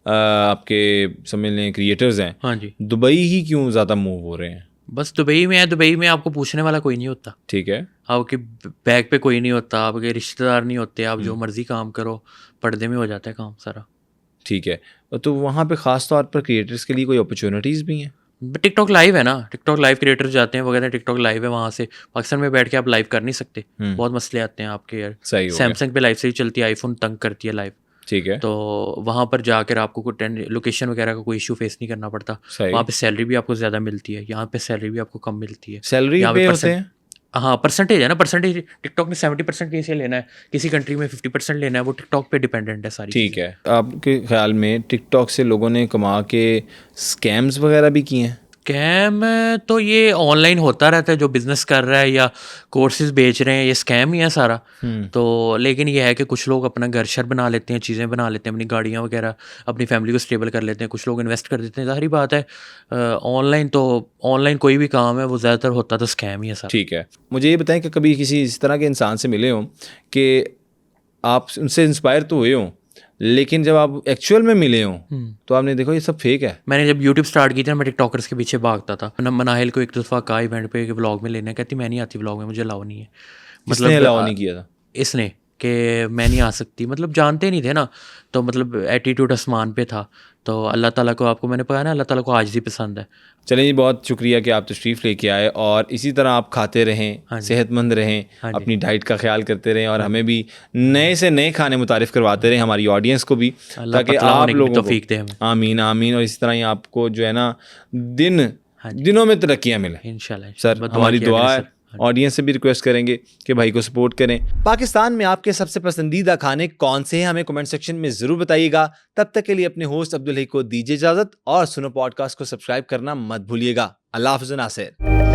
आपके समझ लें क्रिएटर्स हैं, हाँ जी, दुबई ही क्यों ज़्यादा मूव हो रहे हैं? बस दुबई में है। दुबई में आपको पूछने वाला कोई नहीं होता, ठीक है। आपके बैग पे कोई नहीं होता, आपके रिश्तेदार नहीं होते, आप जो मर्जी काम करो, पर्दे में हो जाता है काम सारा। ठीक है, तो वहाँ पे ख़ास तौर पर क्रिएटर्स के लिए कोई अपॉर्चुनिटीज़ भी हैं? टिकटॉक लाइव है ना, टिकटॉक लाइव क्रिएटर जाते हैं वगैरह, टिकटॉक लाइव है, वहाँ से पाकिस्तान में बैठ के आप लाइव कर नहीं सकते, बहुत मसले आते हैं आपके यार। सही हो गया। सैमसंग पे लाइव से ही चलती है, आईफोन तंग करती है लाइव। ठीक है। तो वहाँ पर जाकर आपको कोई लोकेशन वगैरह का कोई इशू फेस नहीं करना पड़ता। सही। वहाँ पे सैलरी भी आपको ज़्यादा मिलती है, यहाँ पे सैलरी भी आपको कम मिलती है। सैलरी यहाँ पे पे होते हैं? हाँ परसेंटेज है ना, परसेंटेज टिकटॉक ने 70% कैसे लेना है, किसी कंट्री में 50% लेना है, वो टिकटॉक पे डिपेंडेंट है सारी। ठीक है। आपके ख्याल में टिकटॉक से लोगों ने कमा के स्कैम्स वगैरह भी किए हैं? स्कैम तो ये ऑनलाइन होता रहता है, जो बिजनेस कर रहा है या कोर्सेज बेच रहे हैं, ये स्कैम ही है सारा। तो लेकिन ये है कि कुछ लोग अपना घर शर बना लेते हैं, चीज़ें बना लेते हैं, अपनी गाड़ियाँ वगैरह, अपनी फैमिली को स्टेबल कर लेते हैं, कुछ लोग इन्वेस्ट कर देते हैं। ज़ाहिर बात है ऑनलाइन कोई भी काम है वो ज़्यादातर होता तो स्कैम ही है सारा। ठीक है। मुझे ये बताएं कि कभी किसी इस तरह के इंसान से मिले हों कि आप उनसे इंस्पायर तो हुए हों, लेकिन जब आप एक्चुअल में मिले हों तो आपने देखो ये सब फेक है? मैंने जब यूट्यूब स्टार्ट की थी ना, मैं टिकटॉकर्स के पीछे भागता था। मनाहिल को एक दफ़ा कहा इवेंट पे व्लॉग में लेना, कहती मैं नहीं आती व्लॉग में, मुझे अलाउ नहीं है। किसने अलाउ नहीं किया था? इसने कि मैं नहीं आ सकती, मतलब जानते नहीं थे ना, तो मतलब एटीट्यूड आसमान पे था। तो अल्लाह ताला को, आपको मैंने पता ना, अल्लाह ताला को आजिज़ी पसंद है। चलें जी, बहुत शुक्रिया कि आप तशरीफ़ लेके आए, और इसी तरह आप खाते रहें, सेहतमंद रहें, अपनी डाइट का ख्याल करते रहें, और हमें भी नए से नए खाने मुतारिफ़ करवाते रहें, हमारी ऑडियंस को भी, ताकि आप लोगों को, आमीन आमीन, और इसी तरह ही आपको जो है ना दिनों में तरक्कियाँ मिलें इंशाल्लाह। सर हमारी दुआ है, ऑडियंस से भी रिक्वेस्ट करेंगे कि भाई को सपोर्ट करें। पाकिस्तान में आपके सबसे पसंदीदा खाने कौन से हैं, हमें कमेंट सेक्शन में ज़रूर बताइएगा। तब तक के लिए अपने होस्ट अब्दुल हक को दीजिए इजाज़त, और सुनो पॉडकास्ट को सब्सक्राइब करना मत भूलिएगा। अल्लाह हाफ़िज़ नासिर।